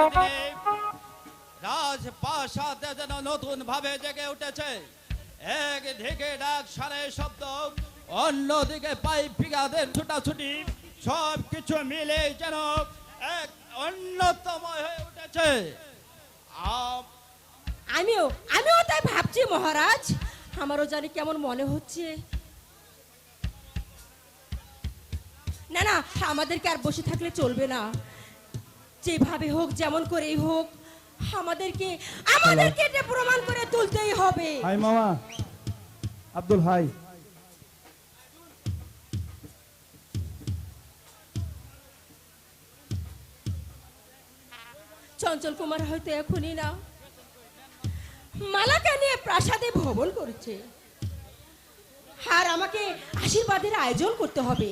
আজকের দিনে রাজপ্রাসাদ যেন নতুন ভাবে জেগে উঠেছে। একদিকে ডাক সারে শব্দ, অন্যদিকে পাইপ ফিগাদের ছুটাছুটি, সব কিছু মিলে যেন এক অন্যতম হয়ে উঠেছে। আমিও আমিও তাই ভাবছি মহারাজ, আমারও জানি কেমন মনে হচ্ছে। না না, আমাদেরকে আর বসে থাকলে চলবে না, যেভাবে হোক যেমন করেই হোক আমাদেরকে আমাদেরকে এটা প্রমাণ করে তুলতেই হবে। হাই মামা আব্দুল, হাই। চঞ্চল কুমার হয়তো এখনই না, মালাকে নিয়ে প্রাসাদে ভ্রমণ করেছে, আর আমাকে আশীর্বাদের আয়োজন করতে হবে।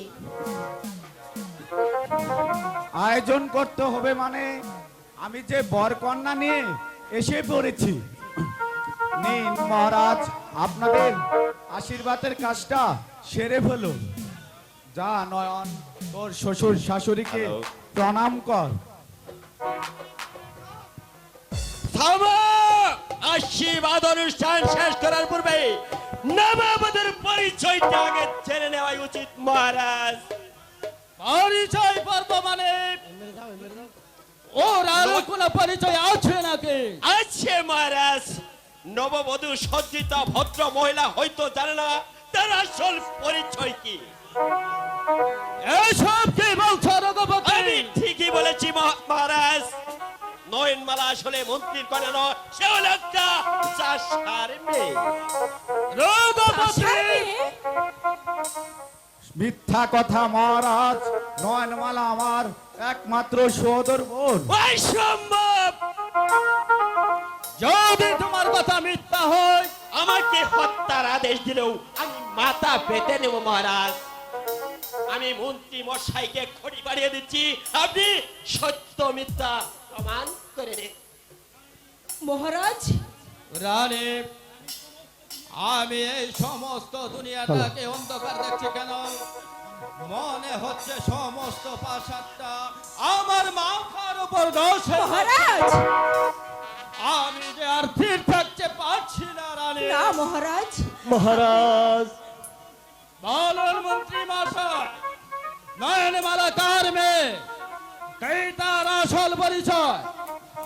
আয়োজন করতে হবে মানে আমি যে বরকন্যা নিয়ে এসে পড়েছি। নিন মহারাজ, আপনাদের আশীর্বাদের কাজটা সেরে ফেলুন। যা নয়ন, তোর শ্বশুর শাশুড়িকে প্রণাম কর। আশীর্বাদ অনুষ্ঠান শেষ করার পূর্বে নবাবদের পরিচয়টা আগে জেনে নেওয়াই উচিত মহারাজ। পরিচয় পর্ব মানে ওর আর কোনো পরিচয় আছে নাকি? আছে মহারাজ। নববধূ সজ্জিত ভদ্র মহিলা হয়তো জানে না তার আসল পরিচয় কি। এসব কি বলছো রঘুপতি? আমি ঠিকই বলেছি মহারাজ। নয়নমালা আসলে মন্ত্রীর কন্যা নয়, সে হলো একটা চাষার মেয়ে। রঘুপতি মিথ্যা কথা মহারাজ, নয়নমালা আমার একমাত্র সহোদর বোন। অসম্ভব! যদি তোমার কথা মিথ্যা হয়, আমাকে হত্যার আদেশ দিলেও আমি মাথা পেতে নেব মহারাজ। আমি মন্ত্রী মশাইকে খড়ি বাড়িয়ে দিচ্ছি, আপনি সত্য মিথ্যা প্রমাণ করে দিন। মহারাজ, রানী, আমি এই সমস্ত দুনিয়াটাকে অন্ধকার দেখছি কেন? মনে হচ্ছে সমস্ত প্রাসাদটা আমার মাথার উপর বসে। মহারাজ, আমি যে আর স্থির থাকতে পারছি না রানী। না মহারাজ। মহারাজ, বলুন মন্ত্রী মশাই, নয়নমালা কার মেয়ে? কে তার আসল পরিচয়?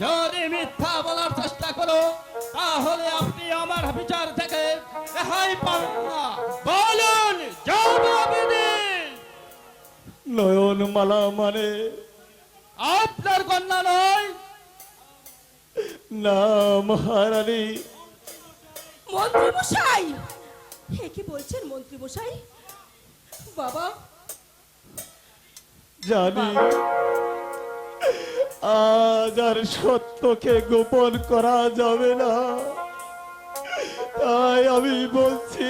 যদি মিথ্যা বলার চেষ্টা করো তাহলে আপনি আমার বিচার থেকে রেহাই পাবেন না। বলুন, জবাব দিন। নয়নমালা মানে আপনার কন্যা নয়? না মহারানী। মন্ত্রী মশাই, হে কি বলছেন মন্ত্রী মশাই? বাবা, জানি আজ আর সত্যকে গোপন করা যাবে না, তাই আমি বলছি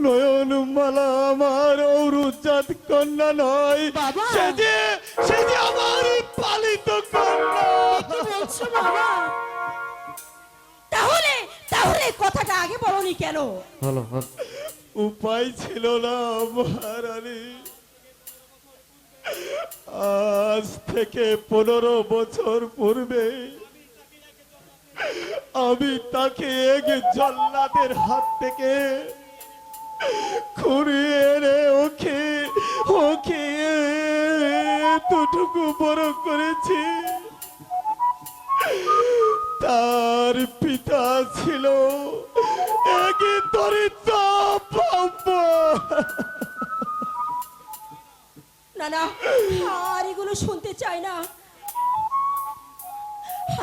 নয়নমালা আমার অরুজাত কন্যা নয়, বাবা। সে যে আমার পালিত কন্যা। কি বলছো বাবা? তাহলে তাহলে কথাটা আগে বলনি কেন? উপায় ছিল না মহারানী। আজ থেকে 15 বছর পূর্বে আমি তাকে এক জল্লাদের হাত থেকে খুঁড়িয়ে এনে ওকে ওকে এতটুকু বড় করেছি। তার পিতা ছিল এক দরিদ্র ব্রাহ্মণ। না না, আর এগুলো শুনতে চাই না।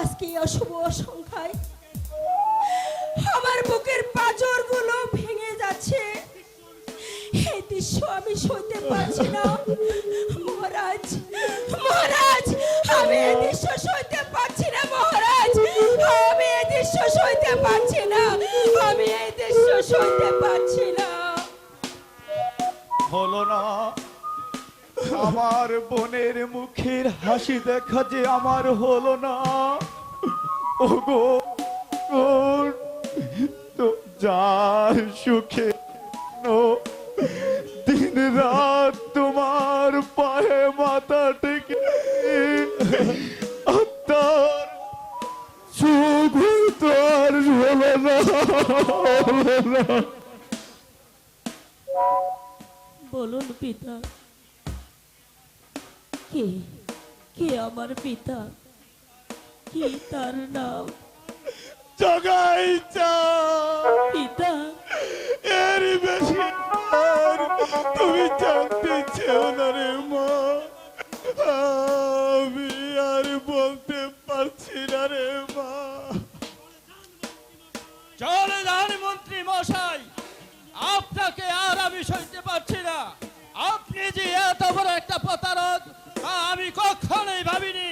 আজকে এই অশুভ সংখ্যায় আমার বুকের পাঁজর গুলো ভেঙে যাচ্ছে। এই দৃশ্য আমি সইতে পারছি না মহারাজ। মহারাজ, আমি এই দৃশ্য সইতে পারছি না মহারাজ। আমি এই দৃশ্য সইতে পারছি না। আমি এই দৃশ্য সইতে পারছি না। হলো না আমার বোনের মুখের হাসি দেখা যে আমার হলো না। ওগো তো যার সুখে দিন রাত তোমার পায়ে মাথা টেকে না, হলো না। বলুন পিতা, কে কে আমার পিতা, কি তার নাম? জগাই চা পিতা, এর বেশি আর তুমি জানতে চেও না রে মা। আমি আর বলতে পারছি না রে মা। চলে যান মন্ত্রী মশাই, আপনাকে আর আমি সইতে পারছি না। আপনি যে এত বড় একটা প্রতারক তা আমি কখনোই ভাবিনি।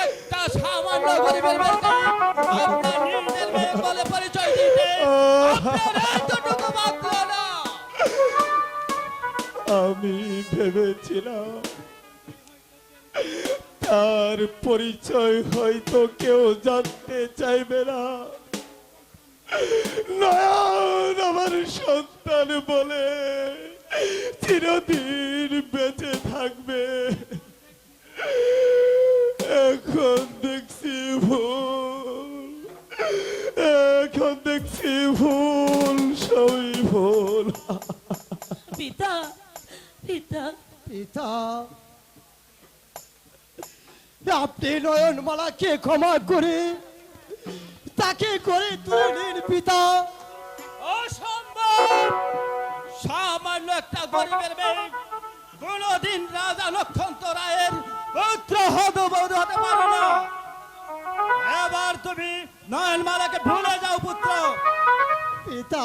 একটা সামান্য গরিবের মেয়েকে আপনার নিজের মেয়ে বলে পরিচয় দিতে আপনার এতটুকু মাত্র না। আমি ভেবেছিলাম তার পরিচয় হয়তো কেউ জানতে চাইবে না। নয়ন আমার সন্তান বলে চিরদিন বেঁচে থাকবে। এখন দেখছি ভুল, এখন দেখছি ভুল, সবই ভুল। পিতা, পিতা, পিতা, আপনি নয়নমালাকে ক্ষমা করে তাকে করে তুলে নিন পিতা। অসম্ভব! সামান্য একটা গরিবের মেয়ে কোনদিন রাজা লক্ষন্ত রায়ের পুত্র হতবধূ হতে পারে না। এবার তুমি নয়নমালাকে ভুলে যাও পুত্র। পিতা,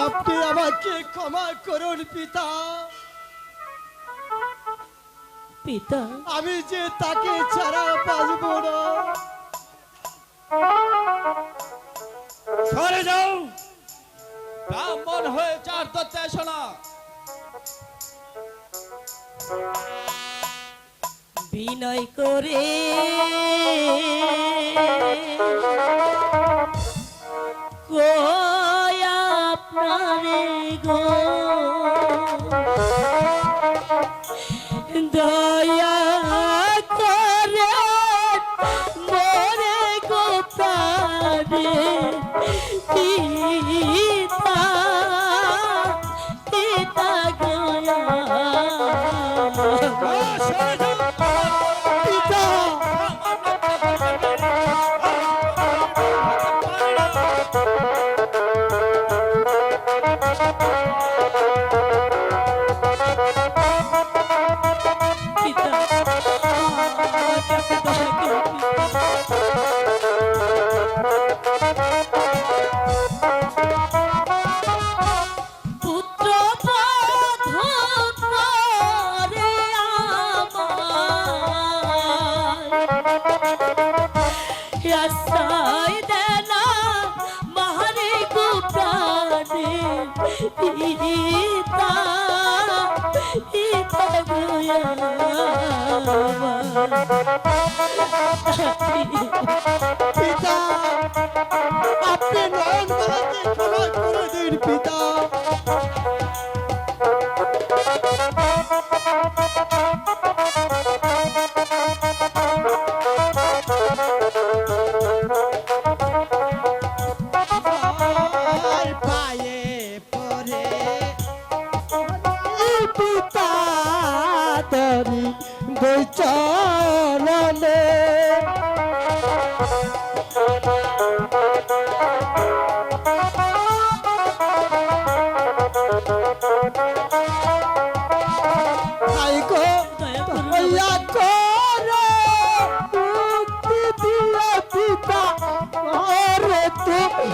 আপনি আমাকে ক্ষমা করুন পিতা। পিতা, আমি যে তাকে ছাড়া বাঁচব না। সরে যাও, ব্রাহ্মণ হয়ে চার ধরতে এসো না। বিনয় করে কই আপনারে গো, দয়া করে মোরে গো প্রাণে পিতা, পিতা গয়া সরে যাও। পিতা, পিতা, পুত্র বধূ করে আমায় আশ্রয় দেনা মারে গো প্রাণে পিতা, পিতা গয়া পিতা, আপনি নয়নমালাকে ক্ষমা করে দিন পিতা। পায়ে পরে পিতা তরি বৈচরণে গো দয়া করুন দয়া করে মুক্তি দিয়ে পিতা ওরে তুমি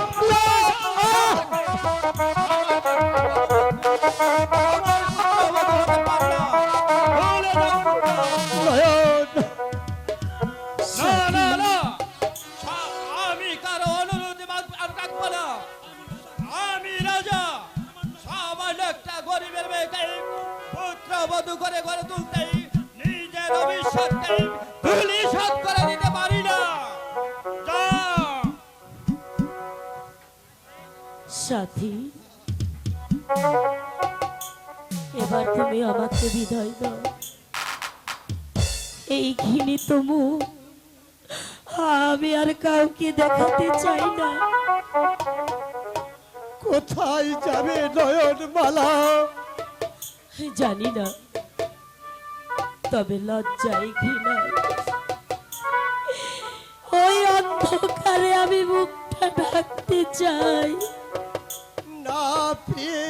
নয়ন না না না, আমি কারো অনুরোধ আর রাখবো না। আমি রাজা, সামান্য একটা গরিবের মেয়েকে পুত্র বধূ করে ঘরে তুলতেই নিজের অভিশাপকে ধূলিসাৎ করে দিতে পারি না। যা। সাথী, এবার তুমি আমাকে বিদায় দাও। এই ঘৃণিত মুখ আমি আর কাউকে দেখাতে চাই না। কোথায় যাবে নয়নমালা? জানি না, তবে লজ্জায় ঘৃণায় ওই অন্ধকারে আমি মুখটা ঢাকতে চাই। না প্রিয়ে,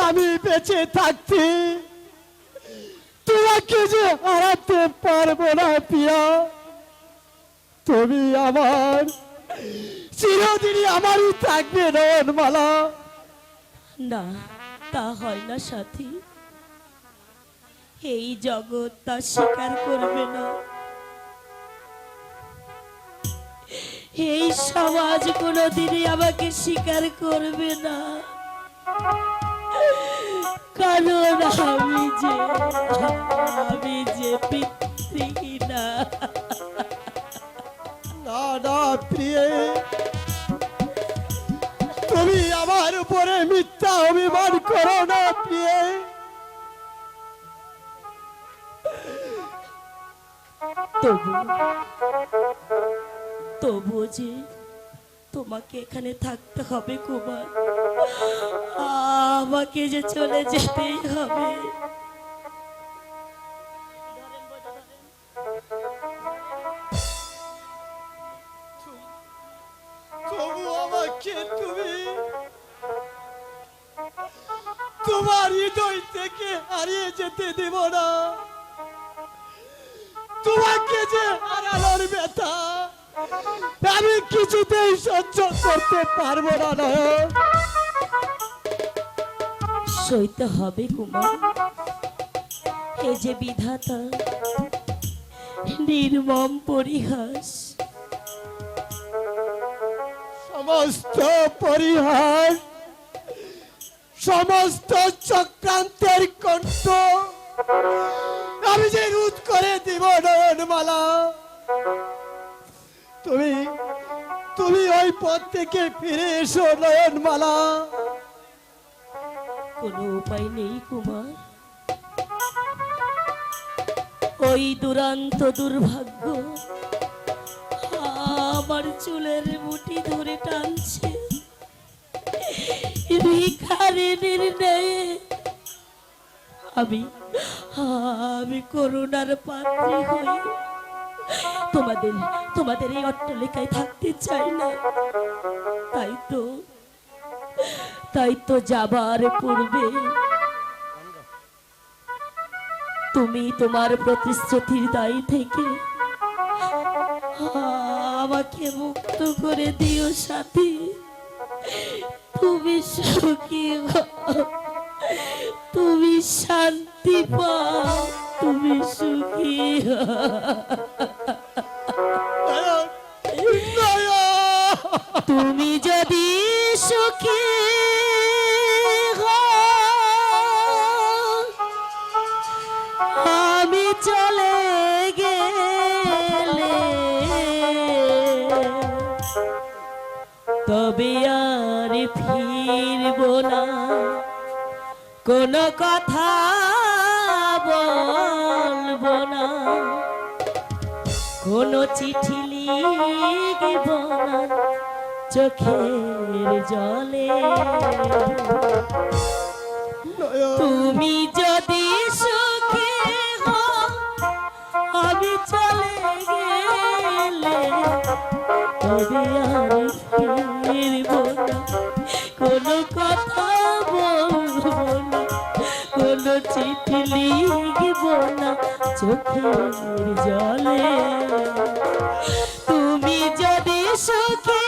আমি বেঁচে থাকতে তোমাকে যে হারাতে পারবো না প্রিয়া। তুমি আমার চিরদিনই আমারই থাকবে নয়নমালা। না, তা হয় না সাথী, এই জগৎ তা স্বীকার করবে না, এই সমাজ কোনোদিনই আমাকে স্বীকার করবে না, কারণ আমি যে পিতৃহীনা। না না প্রিয়ে, তুমি আমার উপরে মিথ্যা অভিমান করো না প্রিয়ে। তবু যে তোমাকে এখানে থাকতে হবে কুমার, আমাকে যে চলে যেতেই হবে। তবু আমাকে তুমি তোমার হৃদয় থেকে হারিয়ে যেতে দেব না। তোমাকে যে হারানোর ব্যথা আমি কিছুতেই সহ্য করতে পারবো না নয়ন। সইতে হবে কুমার, এ যে বিধাতা নির্মম পরিহাস। সমস্ত পরিহার, সমস্ত চক্রান্তের কণ্ঠ আমি যে রোধ করে দিব নয়নমালা। তুমি তুমি ওই পথ থেকে ফিরে এসো নয়নমালা। কোনো উপায় নেই কুমার, ওই দুরন্ত দুর্ভাগ্য আমার চুলের মুঠি ধরে টানছে ভিখারি নির্ণয়ে। আমি করুণার পাত্রী হয়ে তোমাদের এই অট্টালিকায় থাকতে চাই না। তাই তো যাবার পূর্বে তুমি তোমার প্রতিশ্রুতির দায়ী থেকে আমাকে মুক্ত করে দিও সাথী। তুমি সুখী হও, তুমি শান্তি পাও, তুমি সুখী হও। তুমি যদি সুখী হও, আমি চলে গেলে তবে আর ফিরব না, কোনো কথা বলবো না, কোনো চিঠি লিখব না চোখের জলে। তুমি যদি সুখী হও, আমি চলে গেলে তবে আর ফিরব না, কোনো কথা বলবো না, কোনো চিঠি লিখব না চোখের জলে। তুমি যদি সুখী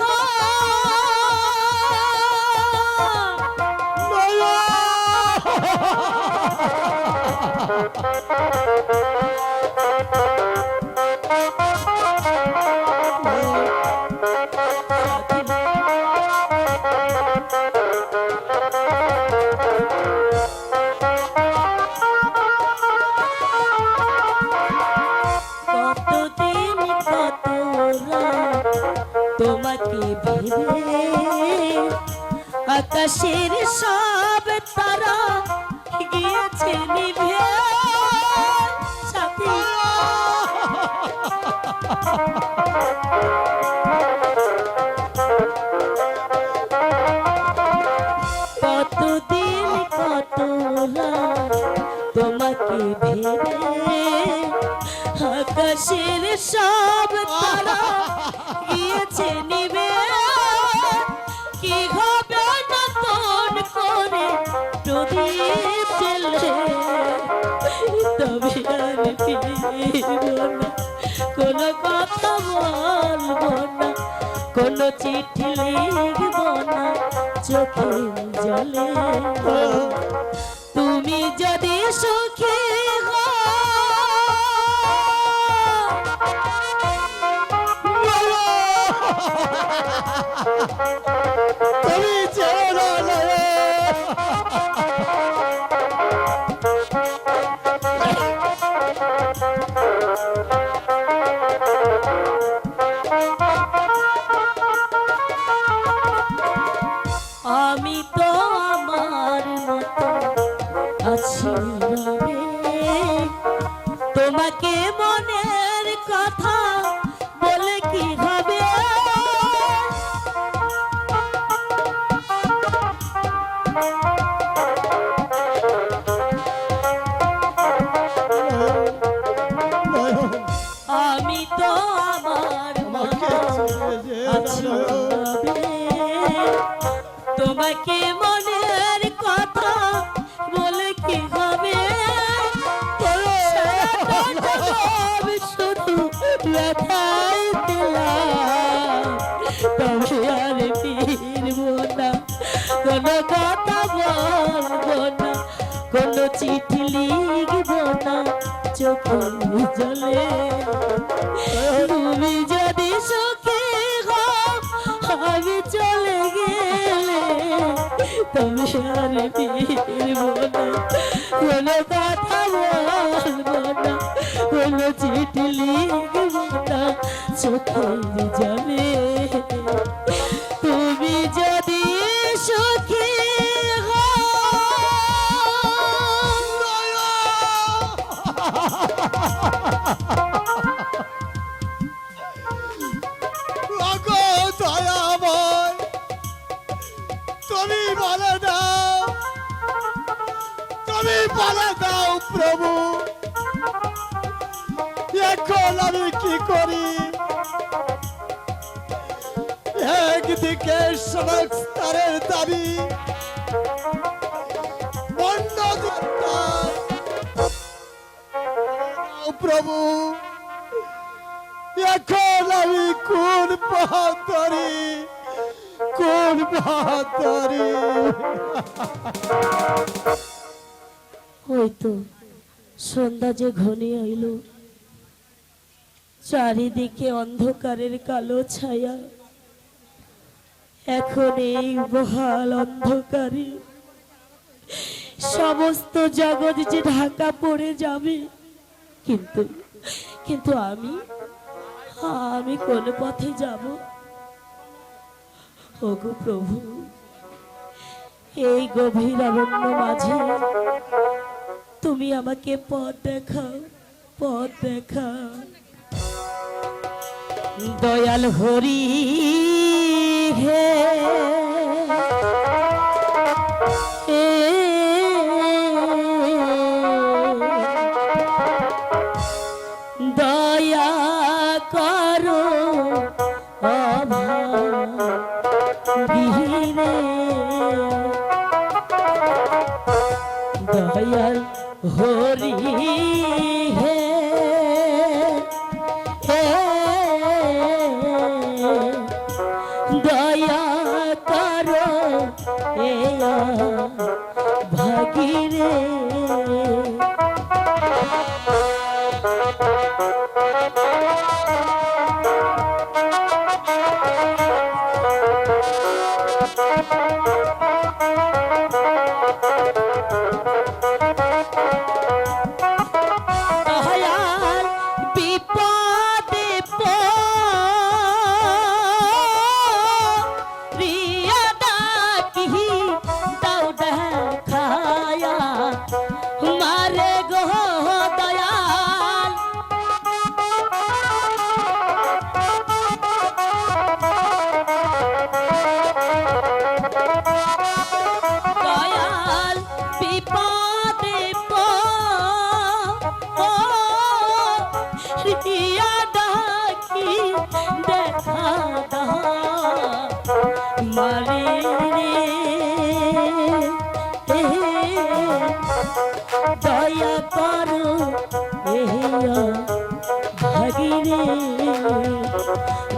হও, কতদিন কত রাত তোমাকে ভেবে আকাশের সব তারা গিয়েছে নিভে। সাথী কতদিন কত রাত তোমাকে ভেবে আকাশের সব তারা গিয়েছে নিবে, কি হবে নতুন করে প্রদীপ জ্বেলে, তবে আর ফিরব না, কোনো কথা বলবো না, কোনো চিঠি লিখব না চোখের জলে। তুমি যদি সুখী হও, তুমি যেও না নয়ন। আমি তো আমার মতো আছি রবে, তোমাকে মনের কথা বলে কি হবে, আমি তো আমার মতো আছি রবে, তোমাকে মনের কথা বলে কি হবে, শুধু ব্যথায় দিলাম, তবে আর ফিরব না, কোনো কথা বলবো না, কোনো চিঠি লিখব না চোখের জলে। তুমি যদি সুখী হও, আমি চলে গেলে তবে আর ফিরব না, কোনো কথা বলবো না, কোনো চিঠি লিখব না চোখের জলে। তুমি যদি সুখী ওগো দয়াময়, তুমি বলে দাও, তুমি বলে দাও প্রভু, এখন আমি কি করি? একদিকে সংস্কারের দাবি, অন্যদিকে প্রভু, এখন আমি কোন পথ ধরি, কোন পথ ধরি? হয়তো সন্ধ্যা যে ঘনিয়ে আইল, চারিদিকে অন্ধকারের কালো ছায়া, এখন এই বহাল অন্ধকারে সমস্ত জগৎ যে ঢাকা পড়ে যাবে, কিন্তু কিন্তু আমি কোন পথে যাব? ওগো প্রভু, এই গভীর অরণ্য মাঝে তুমি আমাকে পথ দেখাও, পথ দেখাও। দয়াল হরি হে, দয়া করো অভাগীরে, দয়াল হরি হে, দয়া করো এ ভাগীরে।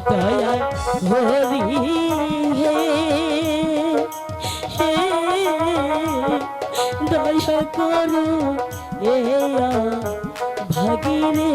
দয়া হরি হে হে দয়া করো এ ভাগিরে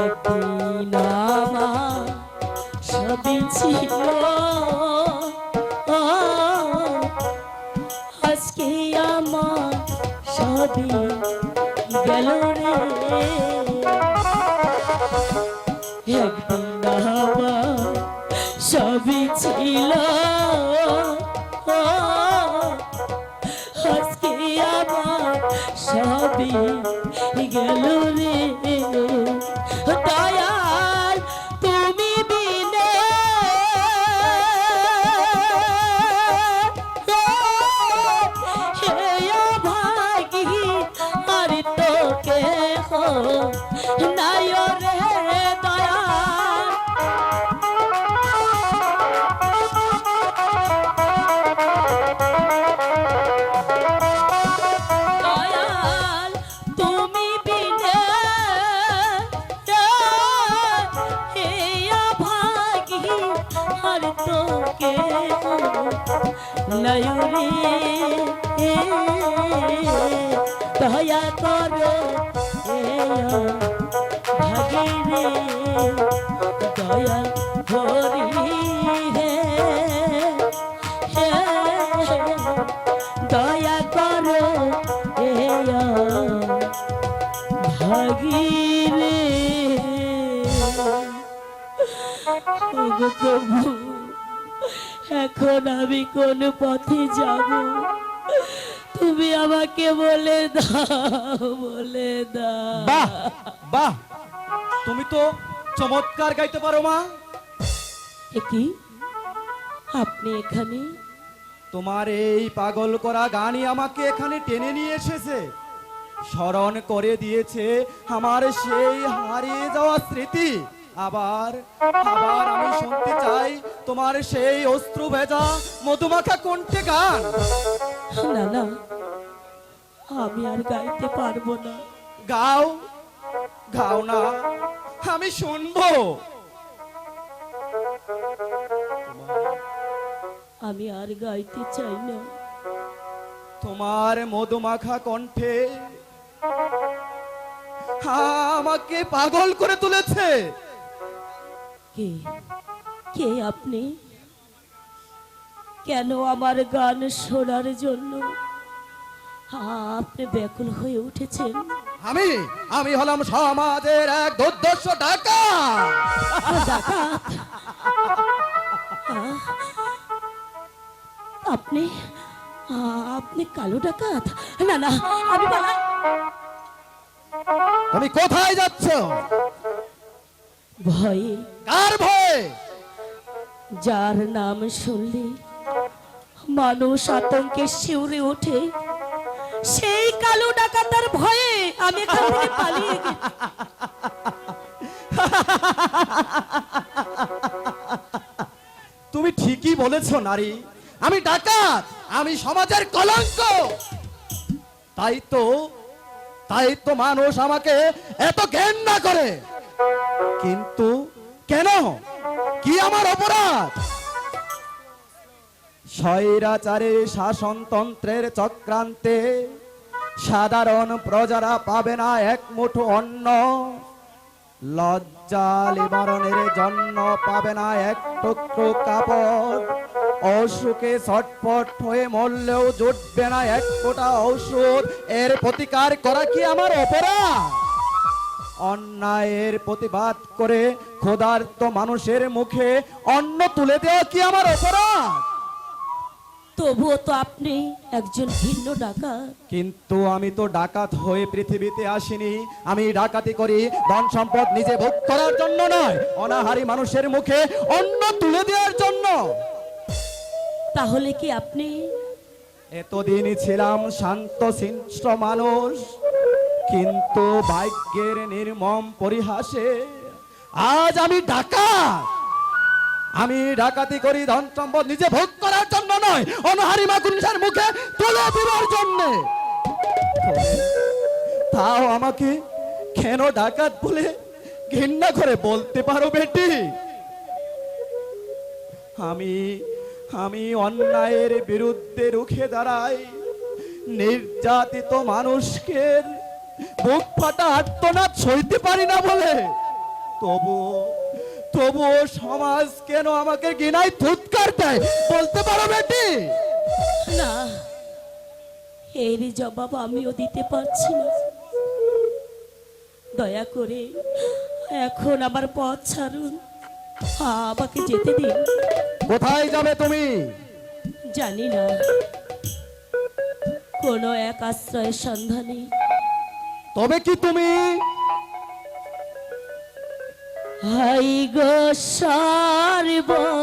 একদিন আমার সবই ছিল আজকে আমার সবই গেল রে একদিন আমার সবই ছিল আজকে আমার সবই গেল রে দয়াল তুমি বিনে হে ভাগি আর তোকে নাই রে দয়াল দয়াল তুমি বিনে ভাগি আর তোকে নয়ুরি দয়া করো ভাগি রে দয়া হরি হে দয়া করো ভাগি রে ওগো প্রভু এখন আমি কোন পথে যাব তুমি আমাকে বলে দাও বাহ বাহ, তুমি তো চমৎকার গাইতে পারো মা। কি আপনি এখানে তোমার এই পাগল করা গানই আমাকে এখানে টেনে নিয়ে এসেছে, স্মরণ করে দিয়েছে আমার সেই হারিয়ে যাওয়া স্মৃতি। আবার আবার আমি শুনতে চাই তোমার সেই অশ্রু ভেজা মধুমাখা কণ্ঠে গান। না না আমি আর গাইতে পারবো না। গাও গাও না, আমি শুনবো। আমি আর গাইতে চাই না। তোমার মধুমাখা কণ্ঠে আমাকে পাগল করে তুলেছে। কে কে আপনি? কেন আমার গান শোনার জন্য আপনি ব্যাকুল হয়ে উঠেছেন? আমি আমি হলাম সমাজের এক দুর্দর্শ ডাকাত। ডাকাত? আপনি আপনি কালো ডাকাত? না না আমি বলা। তুমি কোথায় যাচ্ছ? ভয়ে। কার ভয়ে? যার নাম শুনলে মানুষ আতঙ্কে শিউরে ওঠে, সেই কালো ডাকাতার ভয়ে আমি এখান থেকে পালিয়ে গেছি। তুমি ঠিকই বলেছো নারী, আমি ডাকাত, আমি সমাজের কলঙ্ক। তাই তো মানুষ আমাকে এত ঘেন্না করে। কিন্তু কেন? কি আমার অপরাধ? স্বৈরাচারের শাসনতন্ত্রের চক্রান্তে সাধারণ প্রজারা পাবে না এক মুঠো অন্ন, লজ্জা নিবারণের জন্য পাবে না এক টুকরো কাপড়, অসুখে ছটফট হয়ে মরলেও জুটবে না এক ফোঁটা ঔষধ। এর প্রতিকার করা কি আমার অপরাধ? অন্যায়ের প্রতিবাদ করে ক্ষুধার্ত মানুষের মুখে অন্ন তুলে দেওয়া কি আমার অপরাধ? তবুও তো আপনি একজন ভিন্ন ডাকাত। কিন্তু আমি তো ডাকাত হয়ে পৃথিবীতে আসিনি। আমি ডাকাতি করি ধন সম্পদ নিজে ভোগ করার জন্য নয়, অনাহারী মানুষের মুখে অন্ন তুলে দেওয়ার জন্য। তাহলে কি আপনি এতদিন ছিলাম শান্ত শিষ্ট মানুষ, কিন্তু ভাগ্যের নির্মম পরিহাসে আজ আমি ডাকাত। আমি ডাকাতি করি ধন সম্পদ নিজে ভোগ করার জন্য নয়, অনাহারি মা কুঞ্জের মুখে তুলে দেওয়ার জন্য। তাও আমাকে কেন ডাকাত বলে ঘৃণা করে বলতে পারো বেটি? আমি অন্যায়ের বিরুদ্ধে রুখে দাঁড়াই, নির্যাতিত মানুষকে বুক ফাটা আর্তনাদ সইতে পারি না বলে তবুও সমাজ কেন আমাকে ঘৃণায় ধুৎকার দেয় বলতে পারো বেটি? না, এর জবাব আমিও দিতে পারছি না। দয়া করে এখন আমার পথ ছাড়ুন, আমাকে যেতে দিন। কোথায় যাবে তুমি? জানি না, কোনো এক আশ্রয়ের সন্ধানে। তবে কি তুমি হাই গো সর্বহারা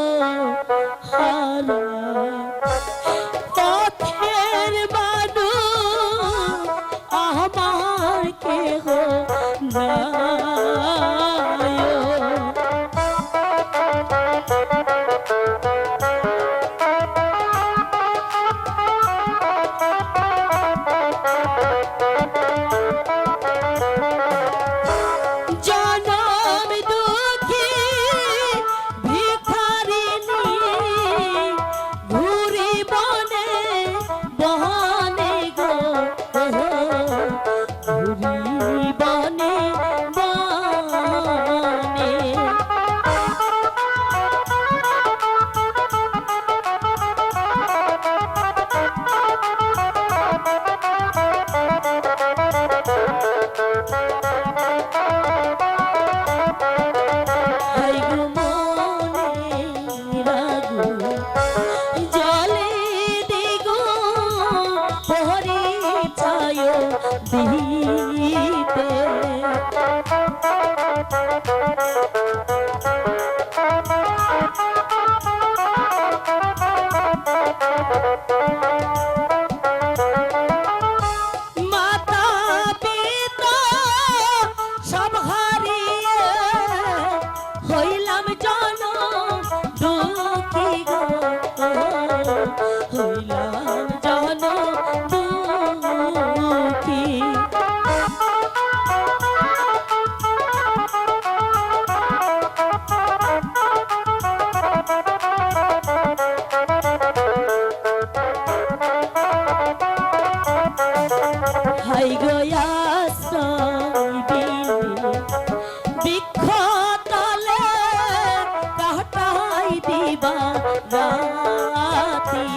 পথের মানুষ আমার কেহ নাই। জনম দুঃখী ভিখারিণী ঘুরি বনে বনে গো, ঘুরি বনে বনে। হাই গো মনের আগুন জ্বলে দিগো পরিচয় দিতে। মাতা পিতা সব হারিয়ে হইলাম জন দুঃখী গো, হইলাম জন দুঃখী। হাই গো আশ্রয় দিলে বৃক্ষ তলে কাটাই দিবা রাতি।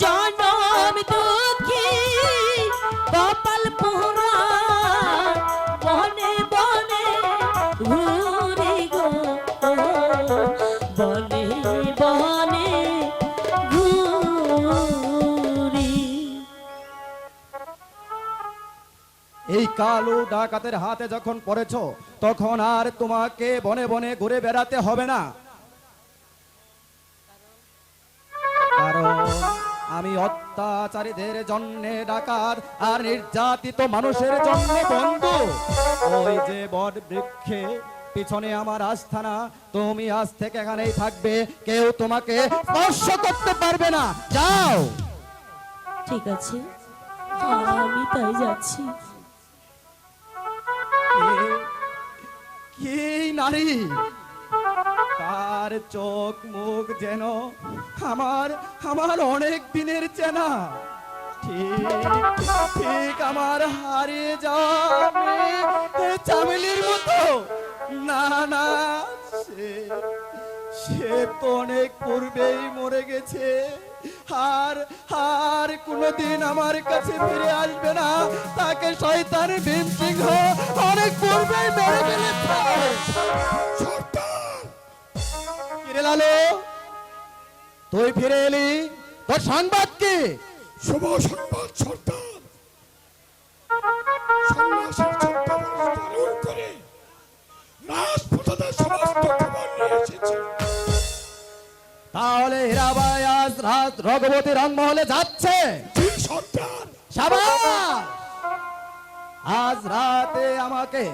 জনম দুঃখী কপাল পোড়া বনে বনে ঘুরি গো, বনে বনে ঘুরি। এই কালো ডাকাতের হাতে যখন পড়েছো, তখন আর তোমাকে বনে বনে ঘুরে বেড়াতে হবে না। কারণ আমি অত্যাচারীদের জন্য ডাকাত আর নির্যাতিত মানুষের জন্য বন্ধু। ওই যে বট বৃক্ষে পিছনে আমার আস্থানা, তুমি আজ থেকে এখানেই থাকবে, কেউ তোমাকে স্পর্শ করতে পারবে না। যাও। ঠিক আছে, আমি তাই যাচ্ছি। কি নারী, তার চোখ মুখ যেন আমার আমার অনেক দিনের চেনা। ঠিক ঠিক আমার হারিয়ে যাওয়া মেয়ে চামেলির মতো। না না, সে তো অনেক পূর্বেই মরে গেছে, আর আর কোনোদিন আমার কাছে ফিরে আসবে না। তাকে শয়তান ভীম সিংহ অনেক পূর্বেই মেরে ফেলেছে। কিরে লালু, তুই ফিরে এলি, তোর সংবাদ কি? শুভ সংবাদ সর্দার। রঘুপতি রংমহলে যাচ্ছে। জি সর্দার। সাবাস! আজ রাতে আমাকে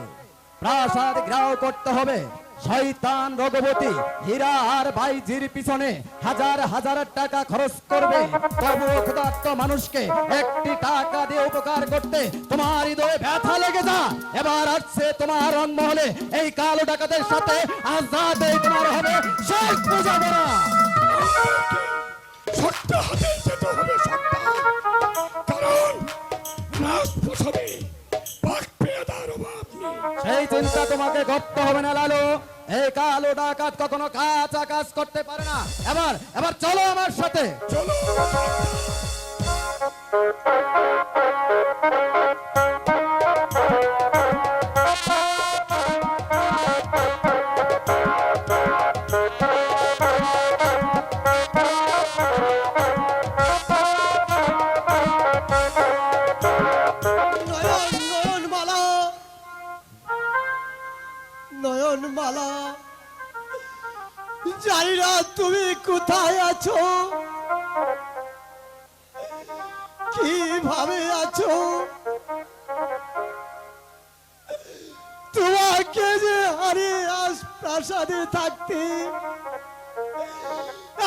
প্রাসাদ ঘেরাও করতে হবে। শয়তান রঘুপতি হীরা আর বাইজির পিছনে হাজার হাজার টাকা খরচ করবে, তবু ক্ষুধার্ত মানুষকে একটি টাকা দিয়ে উপকার করতে তোমার হৃদয়ে ব্যথা লেগে যা। এবার আসছে তোমার রংমহলে এই কালো ডাকাতের সাথে আজ রাতেই তোমার হবে শেষ বোঝাপড়া। সত্য হাতে যেতে হবে সর্দার, কারণ রাজপ্রাসাদে বাঘ পেয়াদার অভাব নেই। সেই চিন্তা তোমাকে করতে হবে না লালু। এই কালো ডাকাত কখনো কাঁচা কাজ করতে পারে না। এবার এবার চলো আমার সাথে। চলো নয়নমালা, নয়নমালা, জানি না তুমি কোথায় আছো, কিভাবে আছো। তোমাকে যে হারিয়ে আজ প্রাসাদে থাকতে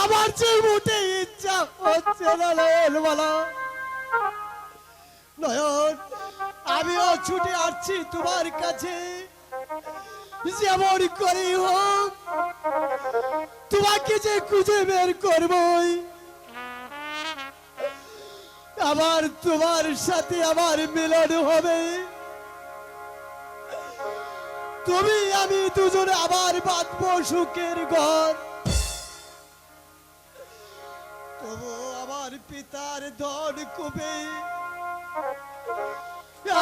আমার যে মোটে ইচ্ছা হচ্ছে না। নয়নমালা, নয়ন, আমিও ছুটে আসছি তোমার কাছে। যেমন করে হোক তোমাকে যে খুঁজে বের করবই, আবার তোমার সাথে আমার মিলন হবে। তুমি আমি দুজনে আবার বাঁধবো সুখের ঘর। তবু আমার পিতার ধন কবে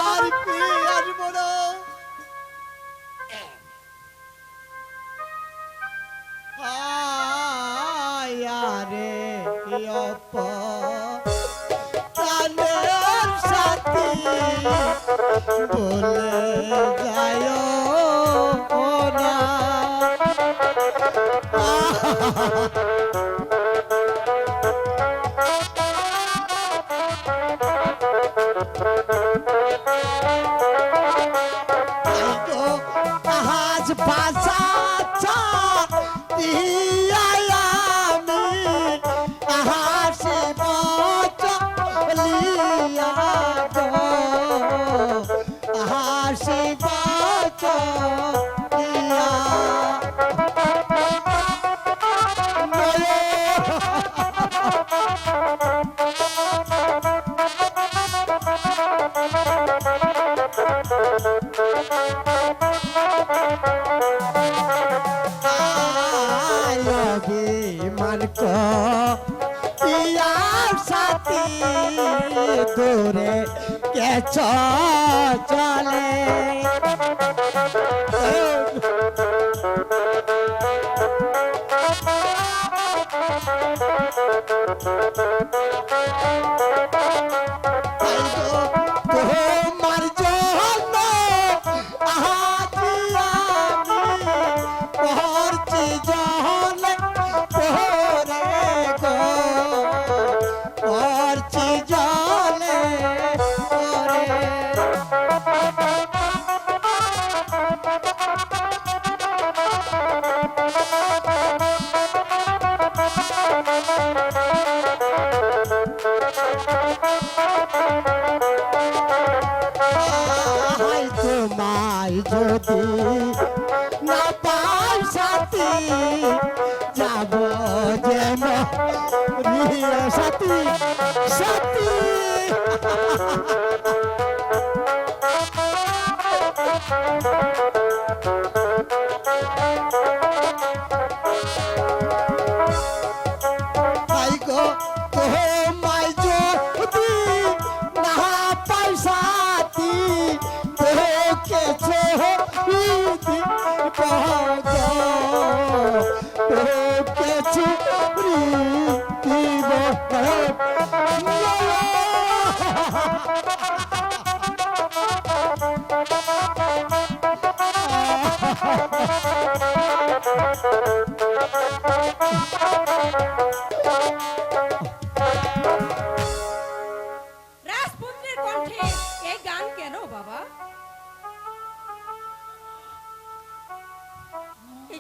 আর পেয়ে আসবো না। আয়ারে প্রাণের সাথী বলে যায় না। আজ বাসা আমি হাসি বচলিয়া হাসি বচলিয়া মান ইয়ার সাথী দূরে কেছ চলে। তোমার জন্য পড়ছি জলে পড়ে গো, পড়ছি জলে পড়ে। তোমায় যদি না পাই সাথী যাব যেন সাথী সাথী। তোমায় যদি না পাই সাথী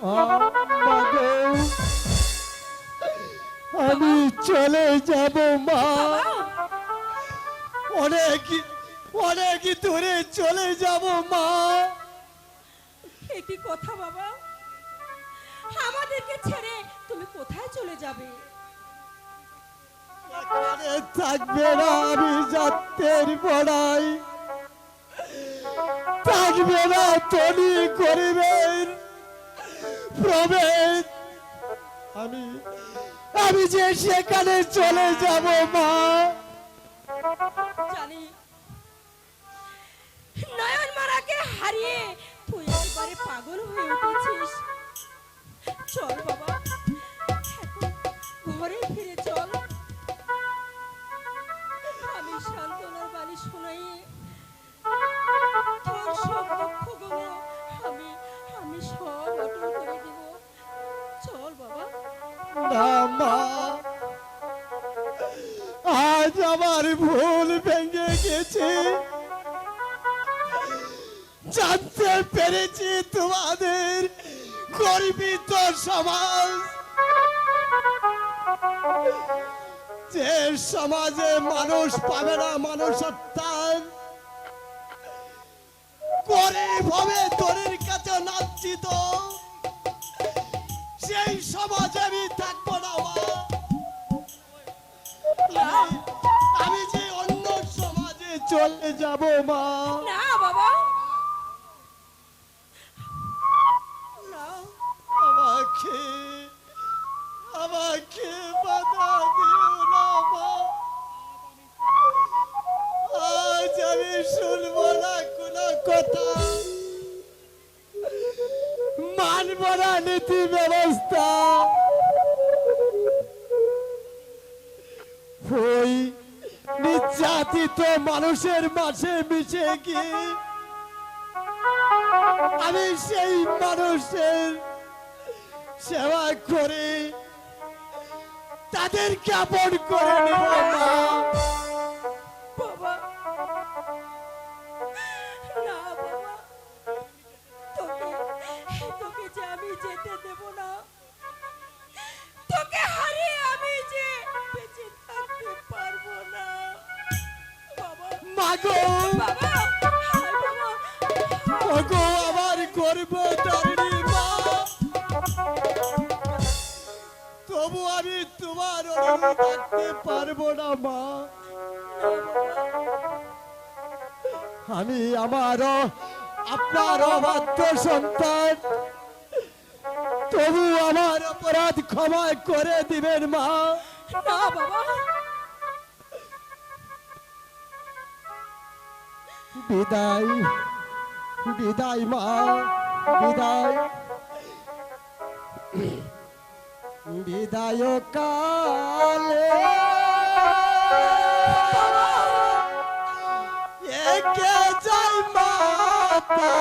মা গো, আমি চলে যাব মা, অনেক অনেক দূরে চলে যাব মা। এ কি কথা বাবা, আমাদেরকে ছেড়ে তুমি কোথায় চলে যাবে? এখানে থাকবে না আমি যাত্রের বড়াই, থাকবে না তনি গরিবের প্রভেদ, আমি যে সেখানে চলে যাব মা। জানি নয়ন মারাকে হারিয়ে তুই একবারে পাগল হয়ে উঠেছিস। চল বাবা, এখন ঘরে ফিরে চল। আমি সান্ত্বনার বাণী শোনাই তোর সব দুঃখগুলো আমি সব অটল করে দিব। চল বাবা। না মা, আজ আমার ভুল ভেঙে গেছে, জানতে পেরেছি তোমাদের গর্বিত সমাজ, যে সমাজে মানুষ পাবে না মানুষত্ব, গরিব হবে দরির কাছে লাঞ্ছিত, সেই সমাজে আমি থাকবো না মা। আমি যে অন্য সমাজে চলে যাব মা। না বাবা, না। আমাকে বাধা দিও না মা, আজ আমি শুনবো না কোনো কথা, মানব না নীতি ব্যবস্থা। ওই নির্যাতিত মানুষের মাঝে মিশে গিয়ে আমি সেই মানুষের সেবা করে তাদের কাপড় করে নেব মা। বাবা, না বাবা, তোকে যে আমি যেতে দেব না, তোকে হারিয়ে আমি যে বেঁচে থাকতে পারবো না বাবা। মাগো, বাবা, হায় বাবা, ওগো আমার গর্ভধারিণী মা, তবু আমি তোমার অনুরোধ রাখতে পারবো না মা। আমি আপনার অবাধ্য সন্তান, তবু আমার অপরাধ ক্ষমা করে দিবেন মা। না বাবা, বিদায়, বিদায় মা, বিদায়, বিদায় কালে একে যাই মাতা,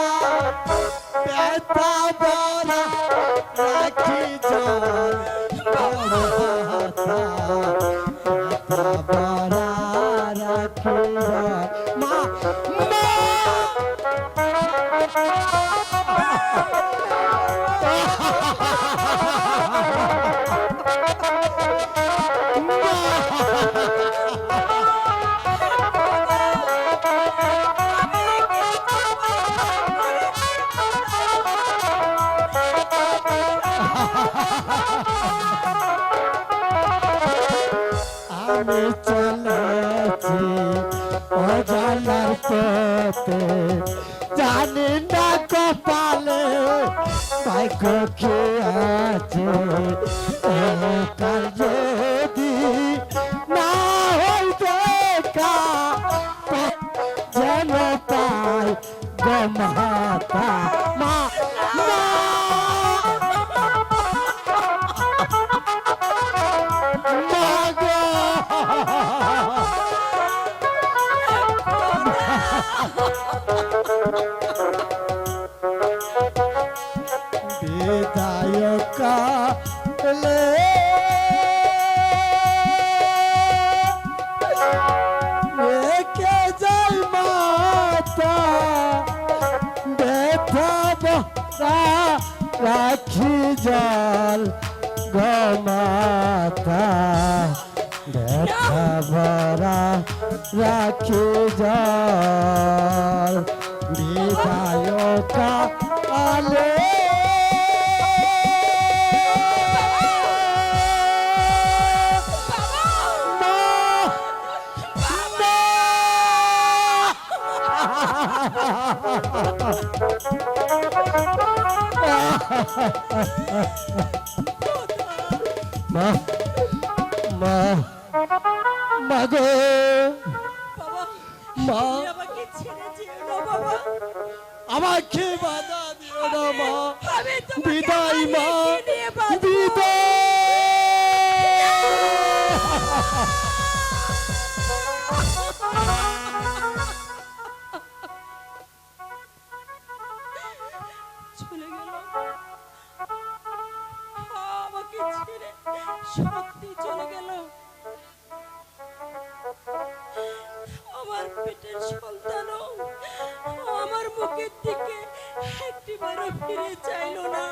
ব্যথা বলা রাখি যাই মাতা, ব্যথা বলা রাখি যাই মা। আমি চলেছি অজানার পথে, জানি না কপালে ভাগ্য কি আছে, কাল যদি না হয় দেখা যেন পাই গমাতা মা। বিদায়কালে রেখে যাই মাতা, ব্যথা রাখি জল গমাতা ব্যথা ভরা রাখি জল বিদায়কা আলে মা মা মা গো বাবা মা তুমি আমাকে ছেড়ে যেও না বাবা আমাকে বাধা দিও না মা আমি তোমাকে বিদায় মা হারিয়ে নিয়ে বাঁচবো। চলে গেল আমাকে ছেড়ে সত্যি চলে গেল আমার পেটের সন্তানও আমার মুখের দিকে একটিবারও ফিরে চাইলো না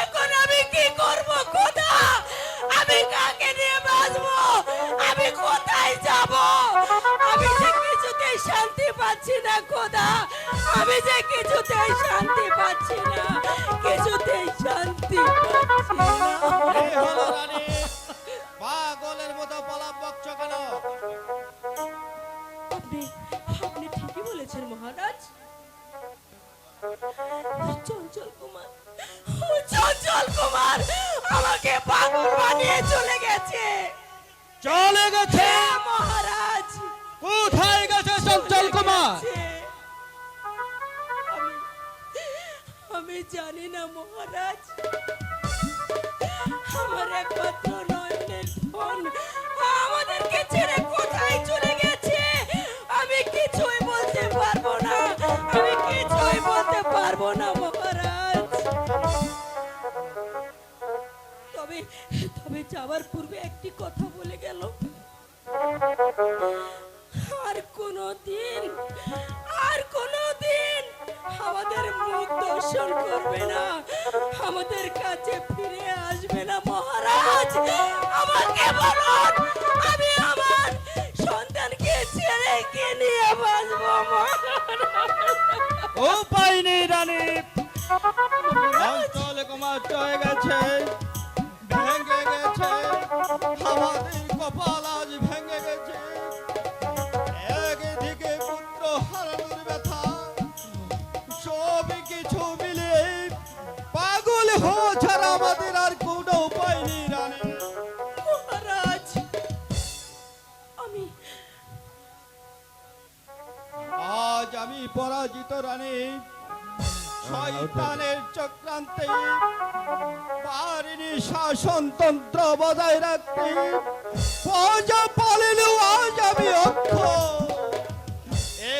এখন আমি কি করব খোদা আমি কাকে নিয়ে বাঁচবো আমি কোথায় যাব আমি যে কিছুতেই শান্তি পাচ্ছি না খোদা আমি যে কিছুতেই শান্তি পাচ্ছি না কিছুতেই শান্তি পাচ্ছি না এই হলো রানী, পাগলের মতো পলাপ বকছো কেন? আপনি আপনি ঠিকই বলেছেন মহারাজ চঞ্চল কুমার চঞ্চল কুমার আমাকে পাগল বানিয়ে চলে গেছে চলে গেছে? হ্যাঁ, মহারাজ কোথায় গেছে চঞ্চল কুমার? আমি জানি না মহারাজ আমার একমাত্র নয়নের ধন আমাদেরকে ছেড়ে কোথায় চলে গেছে আমি কিছুই বলতে পারবো না আমি কিছুই বলতে পারবো না মহারাজ তবে তবে যাওয়ার পূর্বে একটি কথা বলে গেল আর কোনোদিন আমাদের মুখ দর্শন করবে না আমাদের কাছে ফিরে আসবে না মহারাজ আমাকে বলুন আমি আমার সন্তানকে ছেড়ে কে নিয়ে বাঁচবো উপায় নেই রানী, চঞ্চল কুমার চলে গেছে, ভেঙে গেছে, আমাদের কপাল আজ ভেঙে গেছে। একদিকে পুত্র হারানোর ব্যথা, সব কিছু মিলে পাগল হওয়া ছাড়া আমাদের আর কোনো উপায় নেই রানী। মহারাজ আজ আমি পরাজিত রানী, শয়তানের চক্রান্তে পারিনি শাসনতন্ত্র বজায় রাখতে, প্রজা পালিলেও আজ আমি অক্ষম।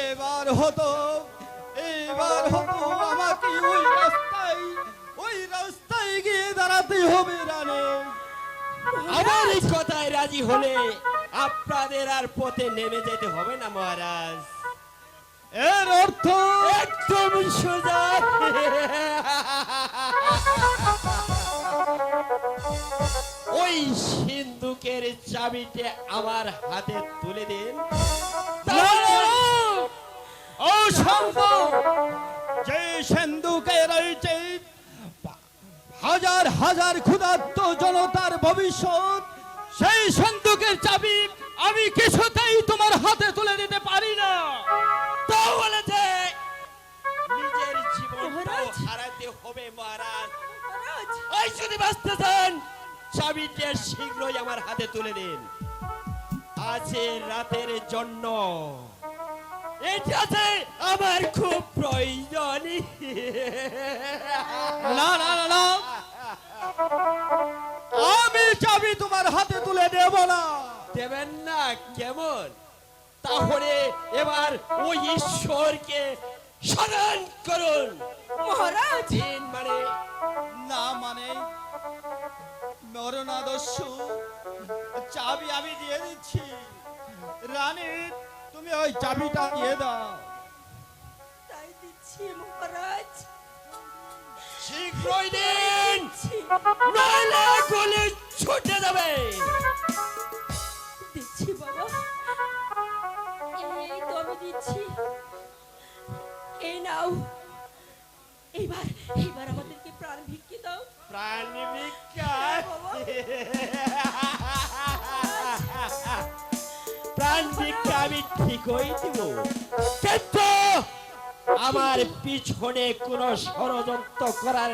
এবার হতো আমাকে ওই রাস্তায় গিয়ে দাঁড়াতে হবে রানী। আমার এই কথায় রাজি হলে আপনাদের আর পথে নেমে যেতে হবে না মহারাজ। এর অর্থ একদম সোজা। ওই সিন্ধুকের চাবিটা আমার হাতে তুলে দিন। যে সিন্ধুকে রয়েছে হাজার হাজার ক্ষুধার্ত জনতার ভবিষ্যৎ, সেই সিন্ধুকের চাবি আমি কিছুতেই তোমার হাতে তুলে দিতে পারি না। তাও বলেছে নিজের জীবন মহারাজ। হারাতে হবে মহারাজ। মহারাজ ওই যদি বাঁচতে চান চাবিটা শীঘ্রই আমার হাতে তুলে দিন। আছে রাতের জন্য, এটাতে আমার খুব প্রয়োজন। না না না না, আমি চাবি তোমার হাতে তুলে দেব না। দেবেন না? কেমন? তাহলে এবার ওই ঈশ্বরকে স্মরণ করুন। মহারাজ দিন মানে না মানে মরণাদস্যু, চাবি আমি দিয়ে দিচ্ছি। রানী তুমি ওই চাবিটা দিয়ে দাও। তাই দিচ্ছি মহারাজ শীঘ্রই দিন, নইলে গুলি ছুটে যাবে। দিচ্ছি বাবা, এই তো আমি দিচ্ছি। এই নাও, এইবার এইবার আমাদেরকে প্রাণ ভিক্ষি দাও। প্রাণ ভিক্ষা, প্রাণ ভিক্ষা আমি ঠিকই দিব, কিন্তু আমার পিছনে কোনো ষড়যন্ত্র করার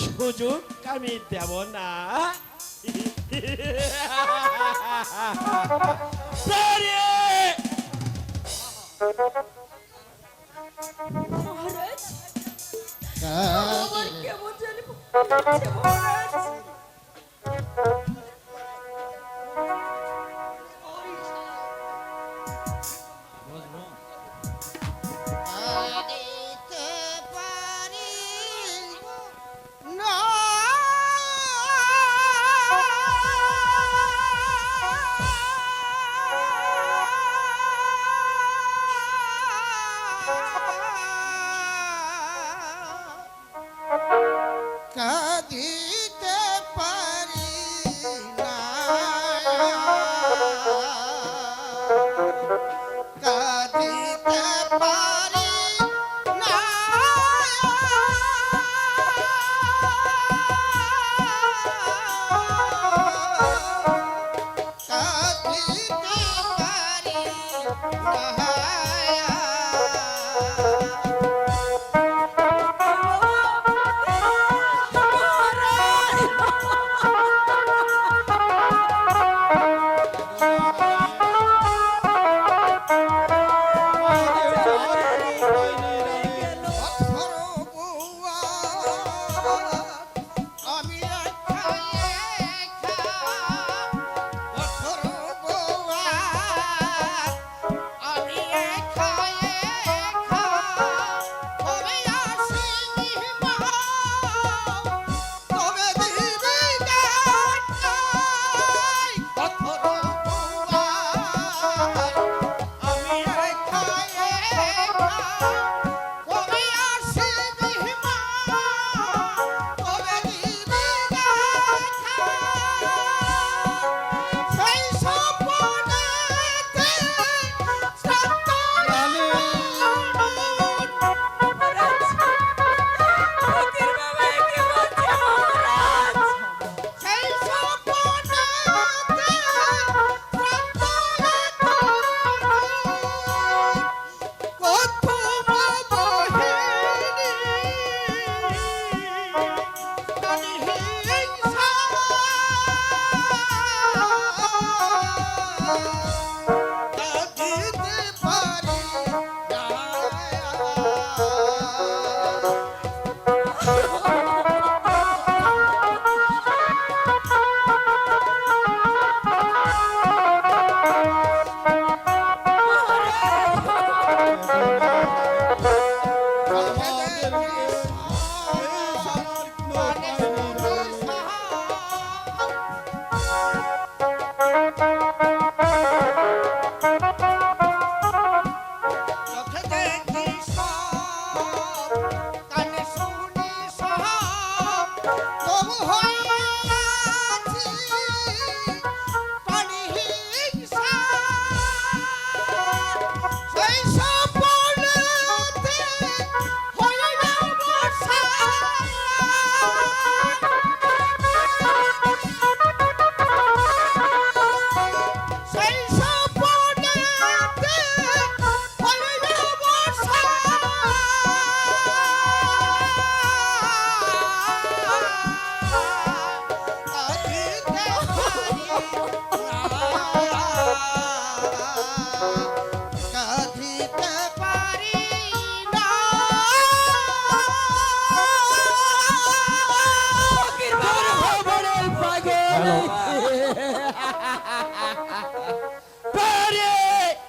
সুযোগ আমি দেব না। মহারাজ, আমার কেমন জানি লাগছে মহারাজ। দিতে পারি না কাঁদিতে পারি না কাঁদিতে পারি না কাঁদিতে পারি না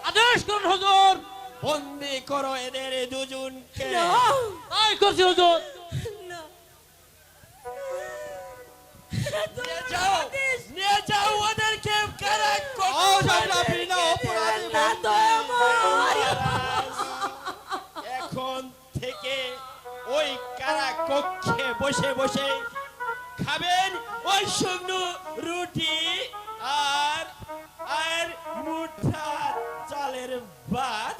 আদেশ করুন হুজুর। বন্দি করো এদের দুজনকে। তাই করছি হুজুর। না, নিয়ে যাও ওদেরকে এখন থেকে ওই কারা কক্ষে বসে বসে খাবেন ওই শুকনো রুটি আর আর মুঠা চালের ভাত।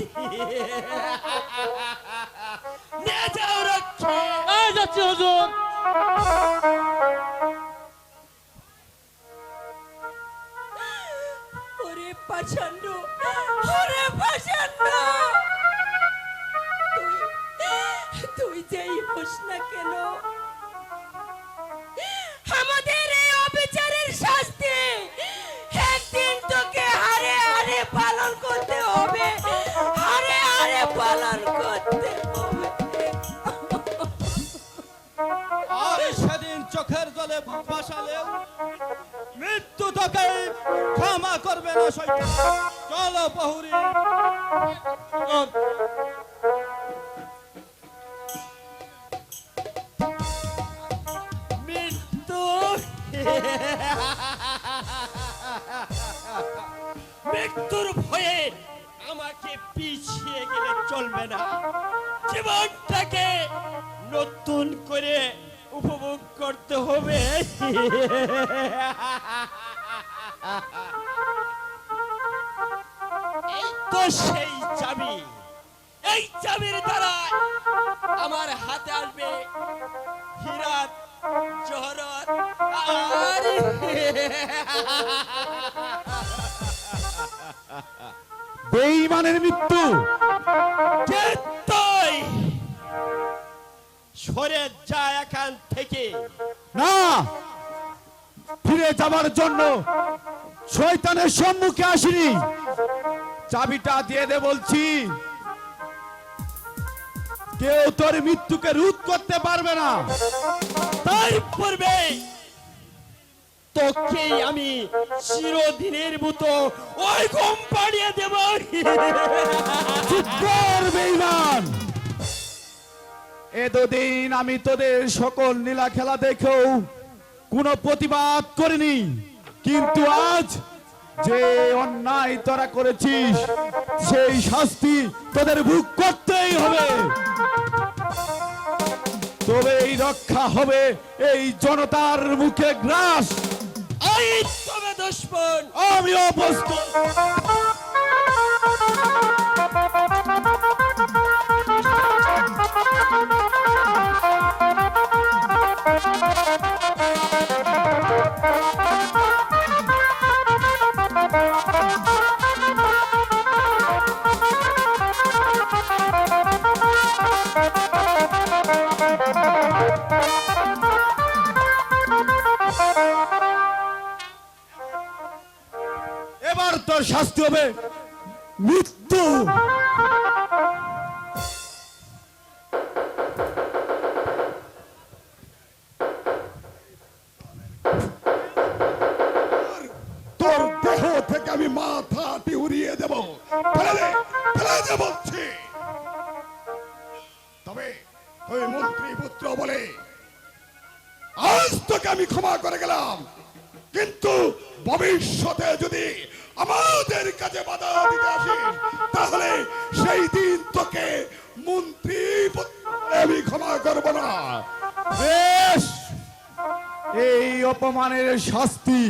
নিয়ে যাও রক্ষে। এই যাচ্ছি হুজুর। ওরে পাষাণ্ড, ওরে পাষাণ্ড, তুই যেই হোস না কেন, আমাদের এই অবিচারের শাস্তি একদিন তোকে হারে হারে পালন করতে হবে, হারে হারে পালন করতে হবে। আর সেদিন চোখের জলে ভাসালেও মৃত্যু তোকে ক্ষমা করবে না শয়তান। চলো প্রহরী। মৃত্যু মৃত্যুর ভয়ে আমাকে পিছিয়ে গেলে চলবে না, জীবনটাকে নতুন করে উপভোগ করতে হবে। এই তো সেই চাবি, এই চাবির দ্বারা আমার হাতে আসবে হীরাত জহরত আর বেঈমানের মৃত্যু। তুই সরে যা এখান থেকে। না, ফিরে যাবার জন্য শয়তানের সম্মুখে আসিনি। চাবিটা দিয়ে দে বলছি। কেউ তোর মৃত্যুকে রোধ করতে পারবে না। তার পূর্বে তোকে আমি চিরদিনের মতো ওই ঘুম পাড়িয়ে দেব। চুপ কর বেঈমান। এতদিন আমি তোদের সকল লীলা খেলা দেখেও কোনো প্রতিবাদ করিনি, কিন্তু আজ যে অন্যায় তোরা করেছিস সেই শাস্তি তোদের ভোগ করতেই হবে। তবেই রক্ষা হবে এই জনতার মুখে গ্রাস। এই তবে দুশ্মন, আমিও প্রস্তুত। এবার তোর শাস্তি হবে মৃত্যু। তোর দেহ থেকে আমি মাথাটি উড়িয়ে দেব, ফেলে দে, ফেলে দে বলছি। তবে তুই মন্ত্রী পুত্র বলে আজ তোকে আমি ক্ষমা করে গেলাম, কিন্তু ভবিষ্যতে যদি আমাদের কাছে বাধা দিতে আসিস তাহলে সেই দিন তোকে মন্ত্রী পুত্র আমি ক্ষমা করব না। বেশ, এই অপমানের শাস্তি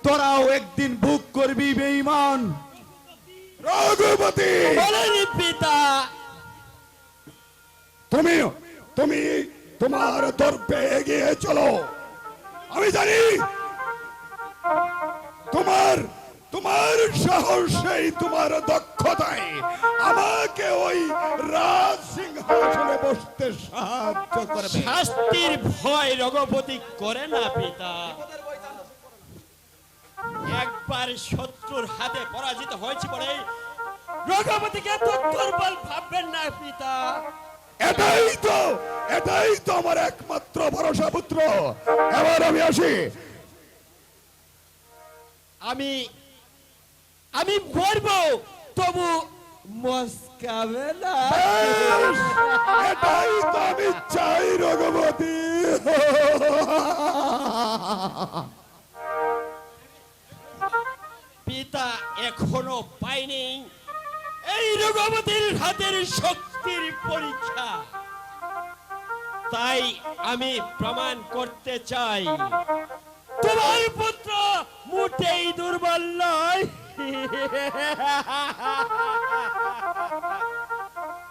তোরাও একদিন ভোগ করবি বেঈমান। রঘুপতি, বলেনি পিতা। তুমি তুমি তোমার দর্পে এগিয়ে চলো। আমি জানি তোমার তোমার সাহসেই তোমার দক্ষতায় আমাকে ওই রাজ সিংহাসনে বসতে সাহায্য করবে। শাস্তির ভয় রঘুপতি করে না পিতা। একবার শত্রুর হাতে পরাজিত হয়েছে বলে রঘুপতিকে তো দুর্বল ভাববেন না পিতা। এটাই তো আমার একমাত্র ভরসা পুত্র। এবার আমি আসি। আমি মরবো তবু মস্কাবে না। বেশ, এটাই তো আমি চাই রঘুপতি। পিতা এখনো পাইনি এই রঘুপতির হাতের শক্তির পরীক্ষা। তাই আমি প্রমাণ করতে চাই তোমার পুত্র মোটেই দুর্বল নয়।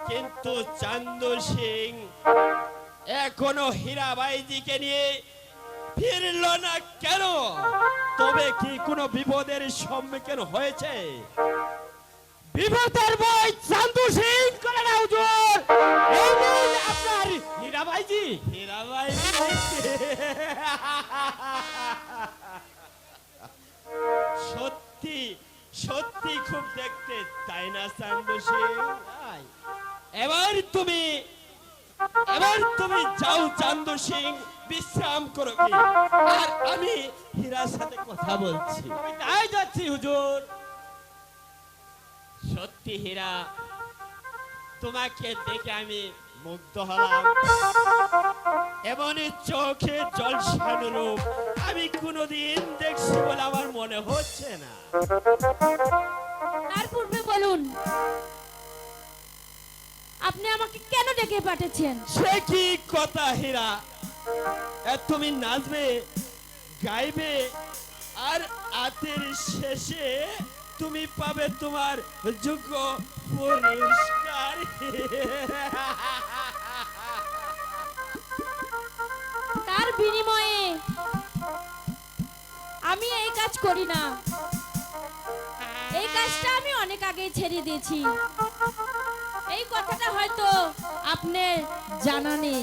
কিন্তু চান্দু সিং এখনো হীরাবাইজিকে নিয়ে ফিরল না কেন? তবে কি কোনো বিপদের সম্মুখীন হয়েছে? বিপদের বই চান্দু সিং করে না হুজুর। এই নিন আপনার হীরাবাইজি, হীরাবাইজি সত্যি সত্যি খুব দেখতে, তাই না চান্দু সিং? এবার তুমি যাও চান্দু সিং, বিশ্রাম করো কি, আর আমি হীরার সাথে কথা বলছি। তাই যাচ্ছি হুজুর। সত্যি হীরা, তোমাকে দেখে আমি মুগ্ধ হলাম। এমনই চোখে জলসানো রূপ আমি কোনোদিন দেখছি বলে আমার মনে হচ্ছে না। তার পূর্বে বলুন, আপনি আমাকে কেন ডেকে পাঠিয়েছেন? সে কি কথা হীরা, তুমি নাচবে, গাইবে, আর রাতের শেষে তুমি পাবে তোমার যোগ্য পুরস্কার। তার বিনিময়ে আমি এই কাজ করি না। এই কাজটা আমি অনেক আগেই ছেড়ে দিয়েছি। এই কথাটা হয়তো আপনার জানা নেই।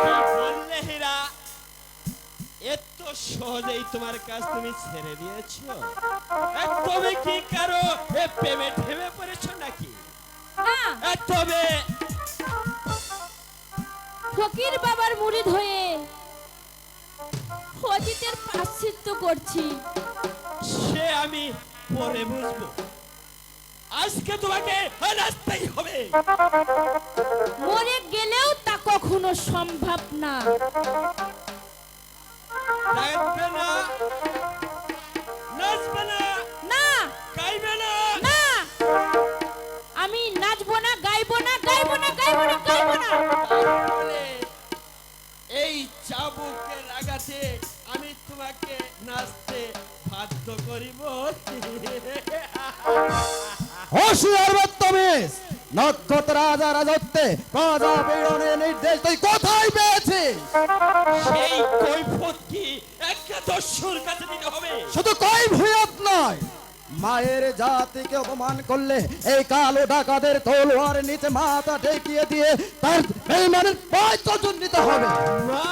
কি বললে হীরা? এত সহজেই তোমার কাজ তুমি ছেড়ে দিয়েছো? তুমি কি কারো প্রেমে ঠেমে পড়েছো নাকি? না, তবে ফকির বাবার মুরিদ হয়ে অতীতের প্রায়শ্চিত্ত করছি। সে আমি পরে বুঝবো, আজকে তোমাকে নাচতেই হবে। মরে গেলেও তা কখনো সম্ভব না। নাচবে না, নাচবে না, না, গাইবে না। না, আমি নাচবো না, গাইবো না, গাইবো না, গাইবো না, গাইবো না। তাহলে এই চাবুকে লাগাতে আমি তোমাকে নাচতে বাধ্য করিব। হুঁশিয়ার বদতমিজ! নক্ষত্র রাজা রাজত্বে প্রজা পীড়নের নির্দেশ তুই কোথায় পেয়েছিস? সেই কৈফত কি একাদশুর কাছে দিতে হবে? শুধু কই ভুয়ত নয়, মায়ের জাতিকে অপমান করলে এই কালো ডাকাতের তলোয়ার নিচে মাথা ঠেকিয়ে দিয়ে তার বেঈমানের পয়তজন নিতে হবে। মা,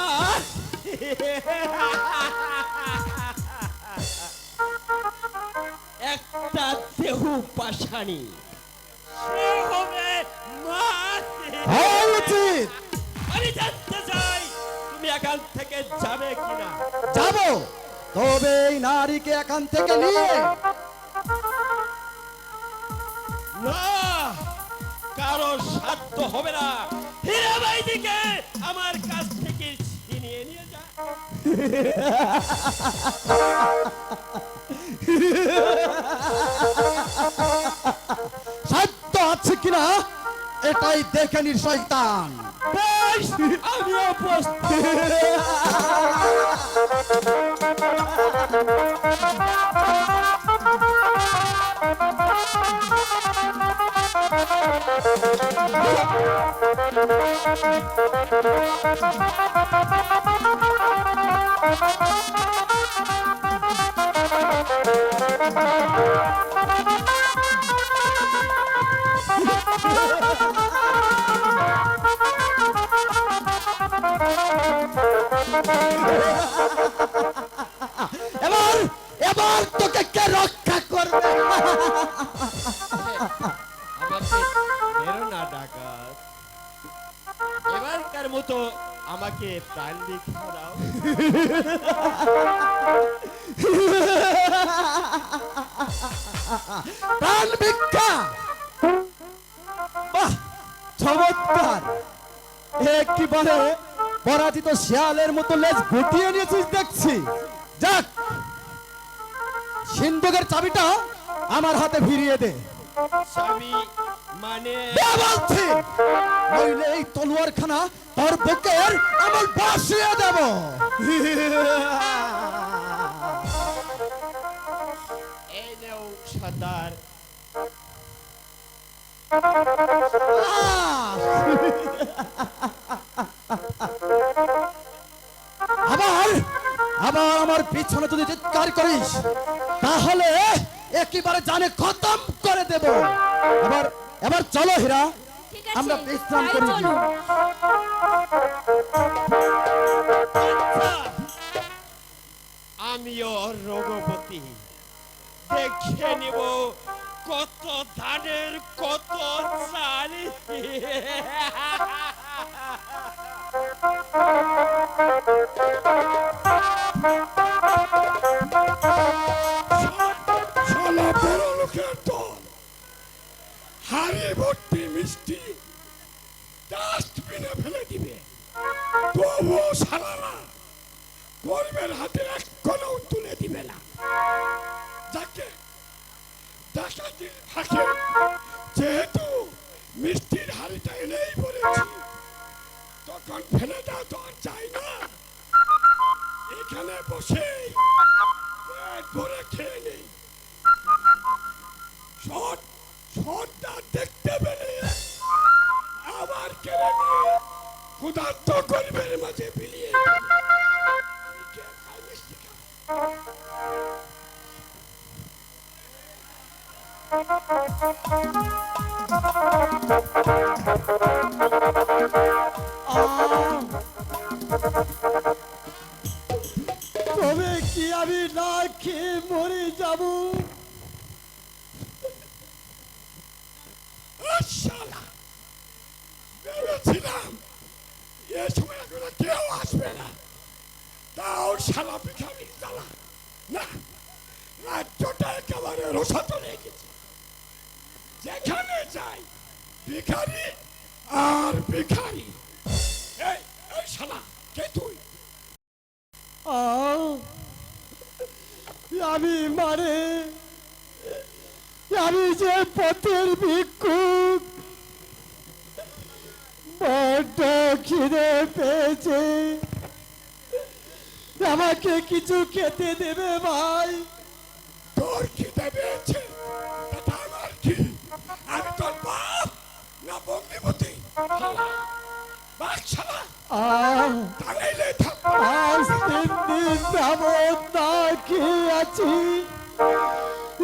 একটা দেহু পাশানি, সে হবে মা। হওয়া উচিত। আমি জানতে চাই তুমি এখান থেকে যাবে কিনা? যাব, তবে এই নারীকে এখান থেকে নিয়ে না, কারো সাধ্য হবে না। হীরাবাইদিকে আমার কাছ থেকে ছিনিয়ে নিয়ে যা। সাধ্য আছে কিনা এটাই দেখে নির শয়তান। বেশ, আমিও প্রস্তুত। এবার এবার তোকে কে রক্ষা করবে? আমাকে মেরো না ডাকাত, এবারকার মতো আমাকে প্রাণ ভিক্ষা দাও। প্রাণ ভিক্ষা? বাহ, চমৎকার! একেবারে পরাজিত শিয়ালের মতো লেজ গুটিয়ে নিয়েছিস দেখছি। যাক, সিন্ধুকের চাবিটা আমার হাতে ফিরিয়ে দে। স্বামী মানে দে বলছি, নইলে এই তলোয়ার তলোয়ারখানা তোর বুকের আমল বসিয়ে দেব। এই নেও সর্দার। আবার আবার আমার পিছনে যদি চিৎকার করিস তাহলে একেবারে জানে খতম করে দেব। এবার এবার চলো হীরা, ঠিক আছে, আমরা বিশ্রাম তাই করি। চলো। আচ্ছা, আমিও রঘুপতি, দেখে নিব কত ধানের কত চাল। শালা বড় লোকের দল হাড়ি ভর্তি মিষ্টি ডাস্টবিনে ফেলে দিবে, তবুও শালারা গরিবের হাতে এক কণাও তুলে দিবে না। যাকে ডাকাতির ফাঁকে যেহেতু মিষ্টির হাড়িটা এনেই বলেছি, তখন ফেলে দেওয়া তো আর চাই না। এখানে বসে পেট ভরে খেয়ে নেই। শটটা দেখতে পেলে আবার কেড়ে নিয়ে ক্ষুধার্ত গরিবের মাঝে বিলিয়ে দেবে। কে খায় মিষ্টি খায়? তবে কি আমি না খেয়ে মরে যাব? শালা ভেবেছিলাম এ সময় এখন আর কেউ আসবে না, তাও শালা ভিখারি জ্বালা না, রাজ্যটা একেবারে রসা চলে গেছে। যেখানে যাই ভিখারি আর ভিখারি। এই এই শালা কে তুই? আমি মানে আমি যে পথের ভিক্ষুক, বড্ড খিদে পেয়েছে, আমাকে কিছু খেতে দেবে ভাই? তোর খিদে পেয়েছে এটা আমার কি? আমি তোর বাপ না বন্দিপতি? বাক শালা, টানাইলে থাকবো। আজ 3 দিন যাবৎ না খেয়ে আছি,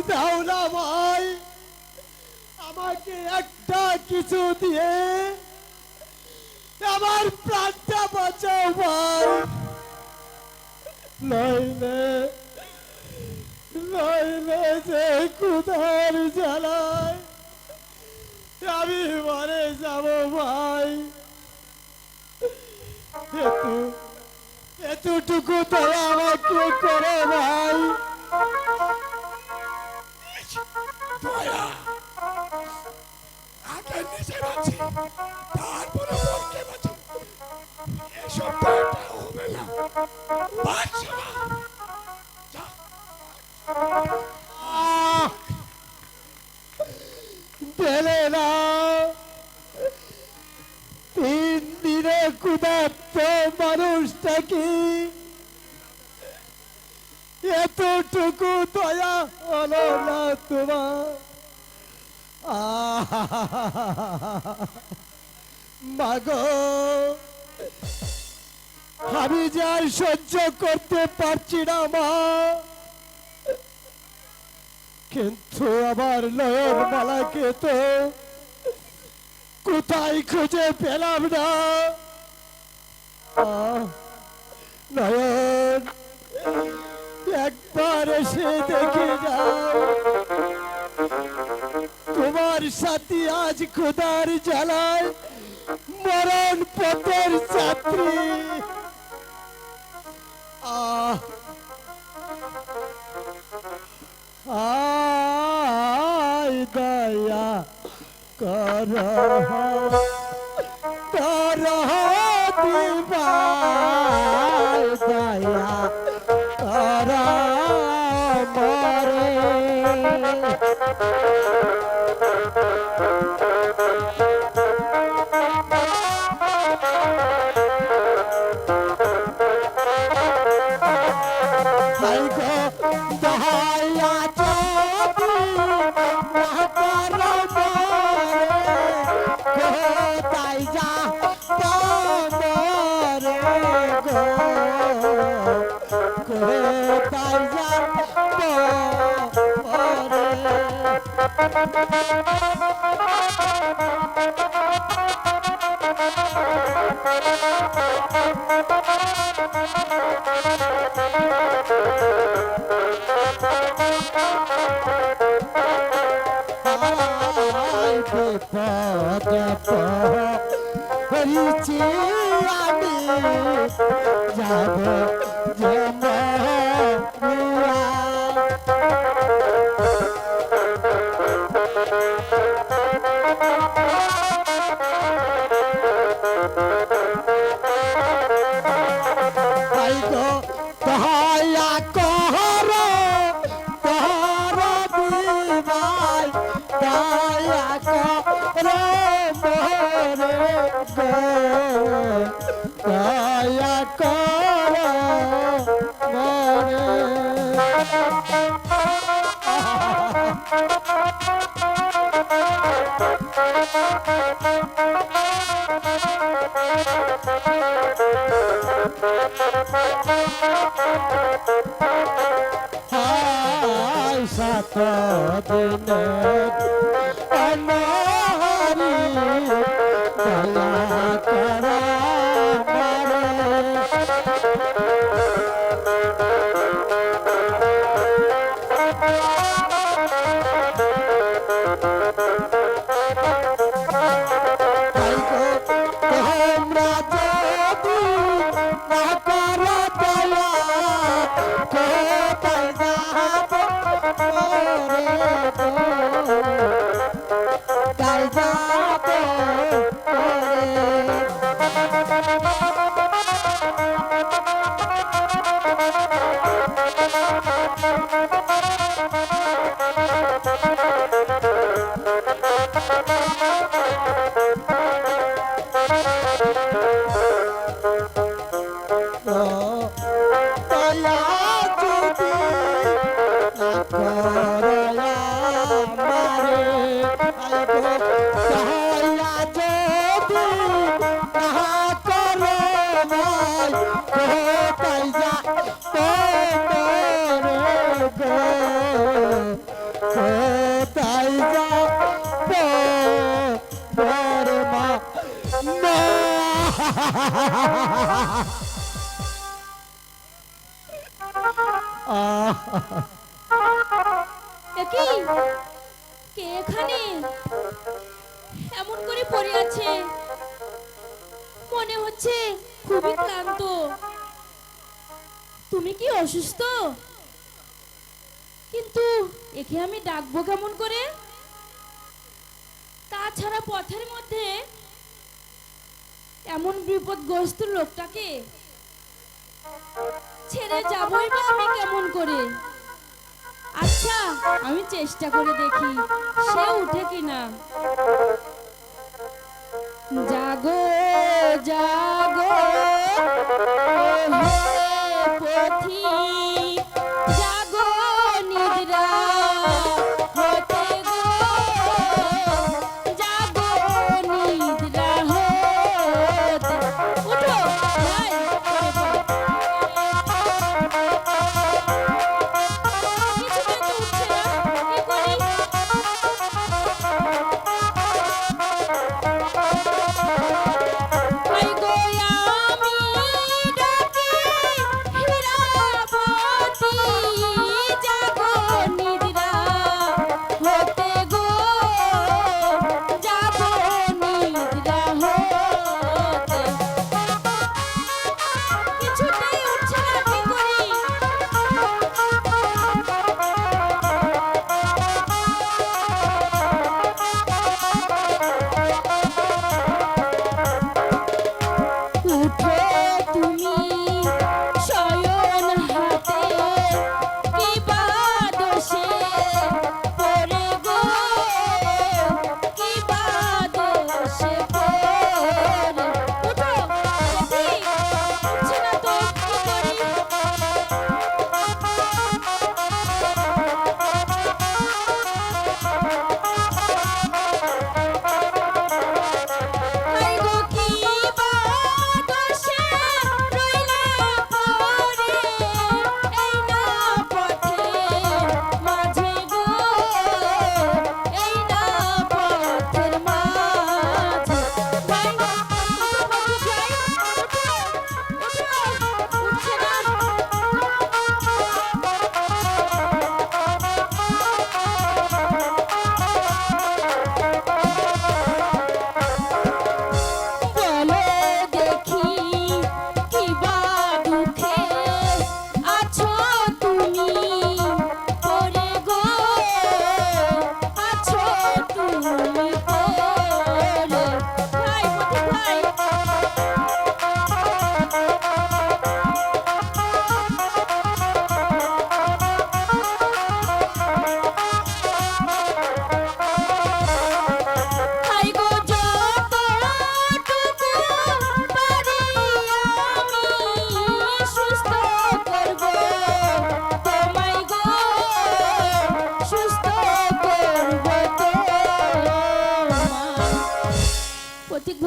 দাও না ভাই, আমাকে একটা কিছু দিয়ে আমার প্রাণটা বাঁচাও ভাই, নইলে নইলে যে ক্ষুধার জ্বালায় আমি মরে যাব ভাই। এতটুকু দয়া আমাকে করো ভাই। দয়া আগে নিজে বাঁচি, তারপরে বলকে বাঁচি। এসব দয়াটা হবে না। বাঁচ শালা। যা। পেলে না 3 দিনে ক্ষুধার্ত মানুষটাকে এতটুকু দয়া হলো না তোমার? মাগো, আমি যে আর সহ্য করতে পারছি না মা, কিন্তু আবার নয়ন মালাকে তো কোথায় খুঁজে পেলাম না। নয়ন, একবার এসে দেখে যাও, তোমার সাথী আজ খোদার জ্বালায় মরণ পথের যাত্রী। আয় দয়া কর দিবাই, দয়া কর মরে। আয় বিপদে পড়েছি আমি যাব যে মরিয়া। তাই গো দয়া কর কর দিবাই দয়া কর মোরে গো দয়া কর মোরে। হায় সাত দিনের অনাহারি দয়া করা তোমরা যদি না করো দয়া কোথায় যাব মোরে গো কোথায় যাব মোরে। দয়া যদি না করো আমারে দয়া যদি না করো ভাই কোথায় যাব মোরে গো কোথায় যাব মোরে মা মা। একি কে এখানে এমন করে পড়ে আছে? মনে হচ্ছে খুবই ক্লান্ত। তুমি কি অসুস্থ? কিন্তু একে আমি ডাকবো কেমন করে? তাছাড়া পথের মধ্যে এমন বিপদগ্রস্ত লোকটাকে ছেড়ে যাবই বা আমি কেমন করে? আচ্ছা আমি চেষ্টা করে দেখি সে উঠে কিনা। জাগো জাগো ওহে পথিক, জাগো নিদ্রা হতে গো, জাগো নিদ্রা হতে। উঠো ভাই, উঠে পড়ো। কিছুতেই তো উঠছে না, কি করি? আই গো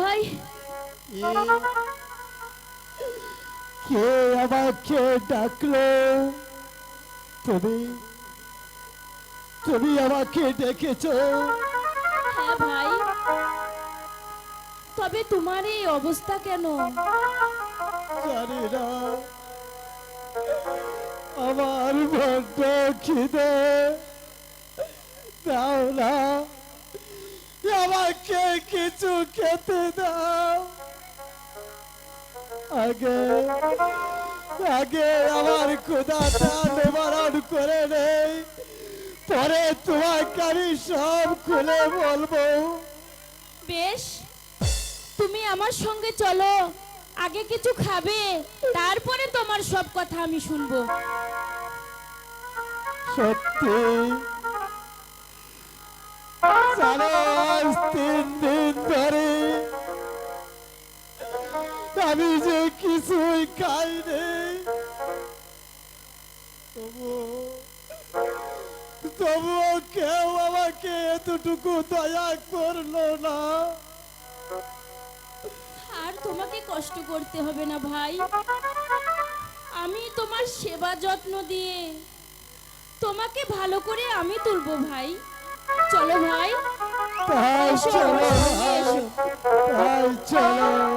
ভাই কে আমাকে ডাকলো? তুমি তুমি আমাকে ডেকেছো? হ্যাঁ ভাই, তবে তোমার এই অবস্থা কেন? জানি না, আমার বড্ড খিদে, দাও না, আমাকে কিছু খেতে দাও। আগে আগে আমার ক্ষুধাটা নিবারণ করে নেই, পরে তোমাকে আমি সব খুলে বলবো। বেশ, তুমি আমার সঙ্গে চলো, আগে কিছু খাবে, তারপরে তোমার সব কথা আমি শুনবো। সত্যি? জানো, আজ 3 দিন ধরে আমি যে কিছুই খাইনি, তবুও কেউ আমাকে এতটুকু দয়া করলো না। আর তোমাকে কষ্ট করতে হবে না ভাই, আমি তোমার সেবা যত্ন দিয়ে তোমাকে ভালো করে আমি তুলবো ভাই। চলো ভাই, তাই এসো, চলো, এসো। তাই চলো।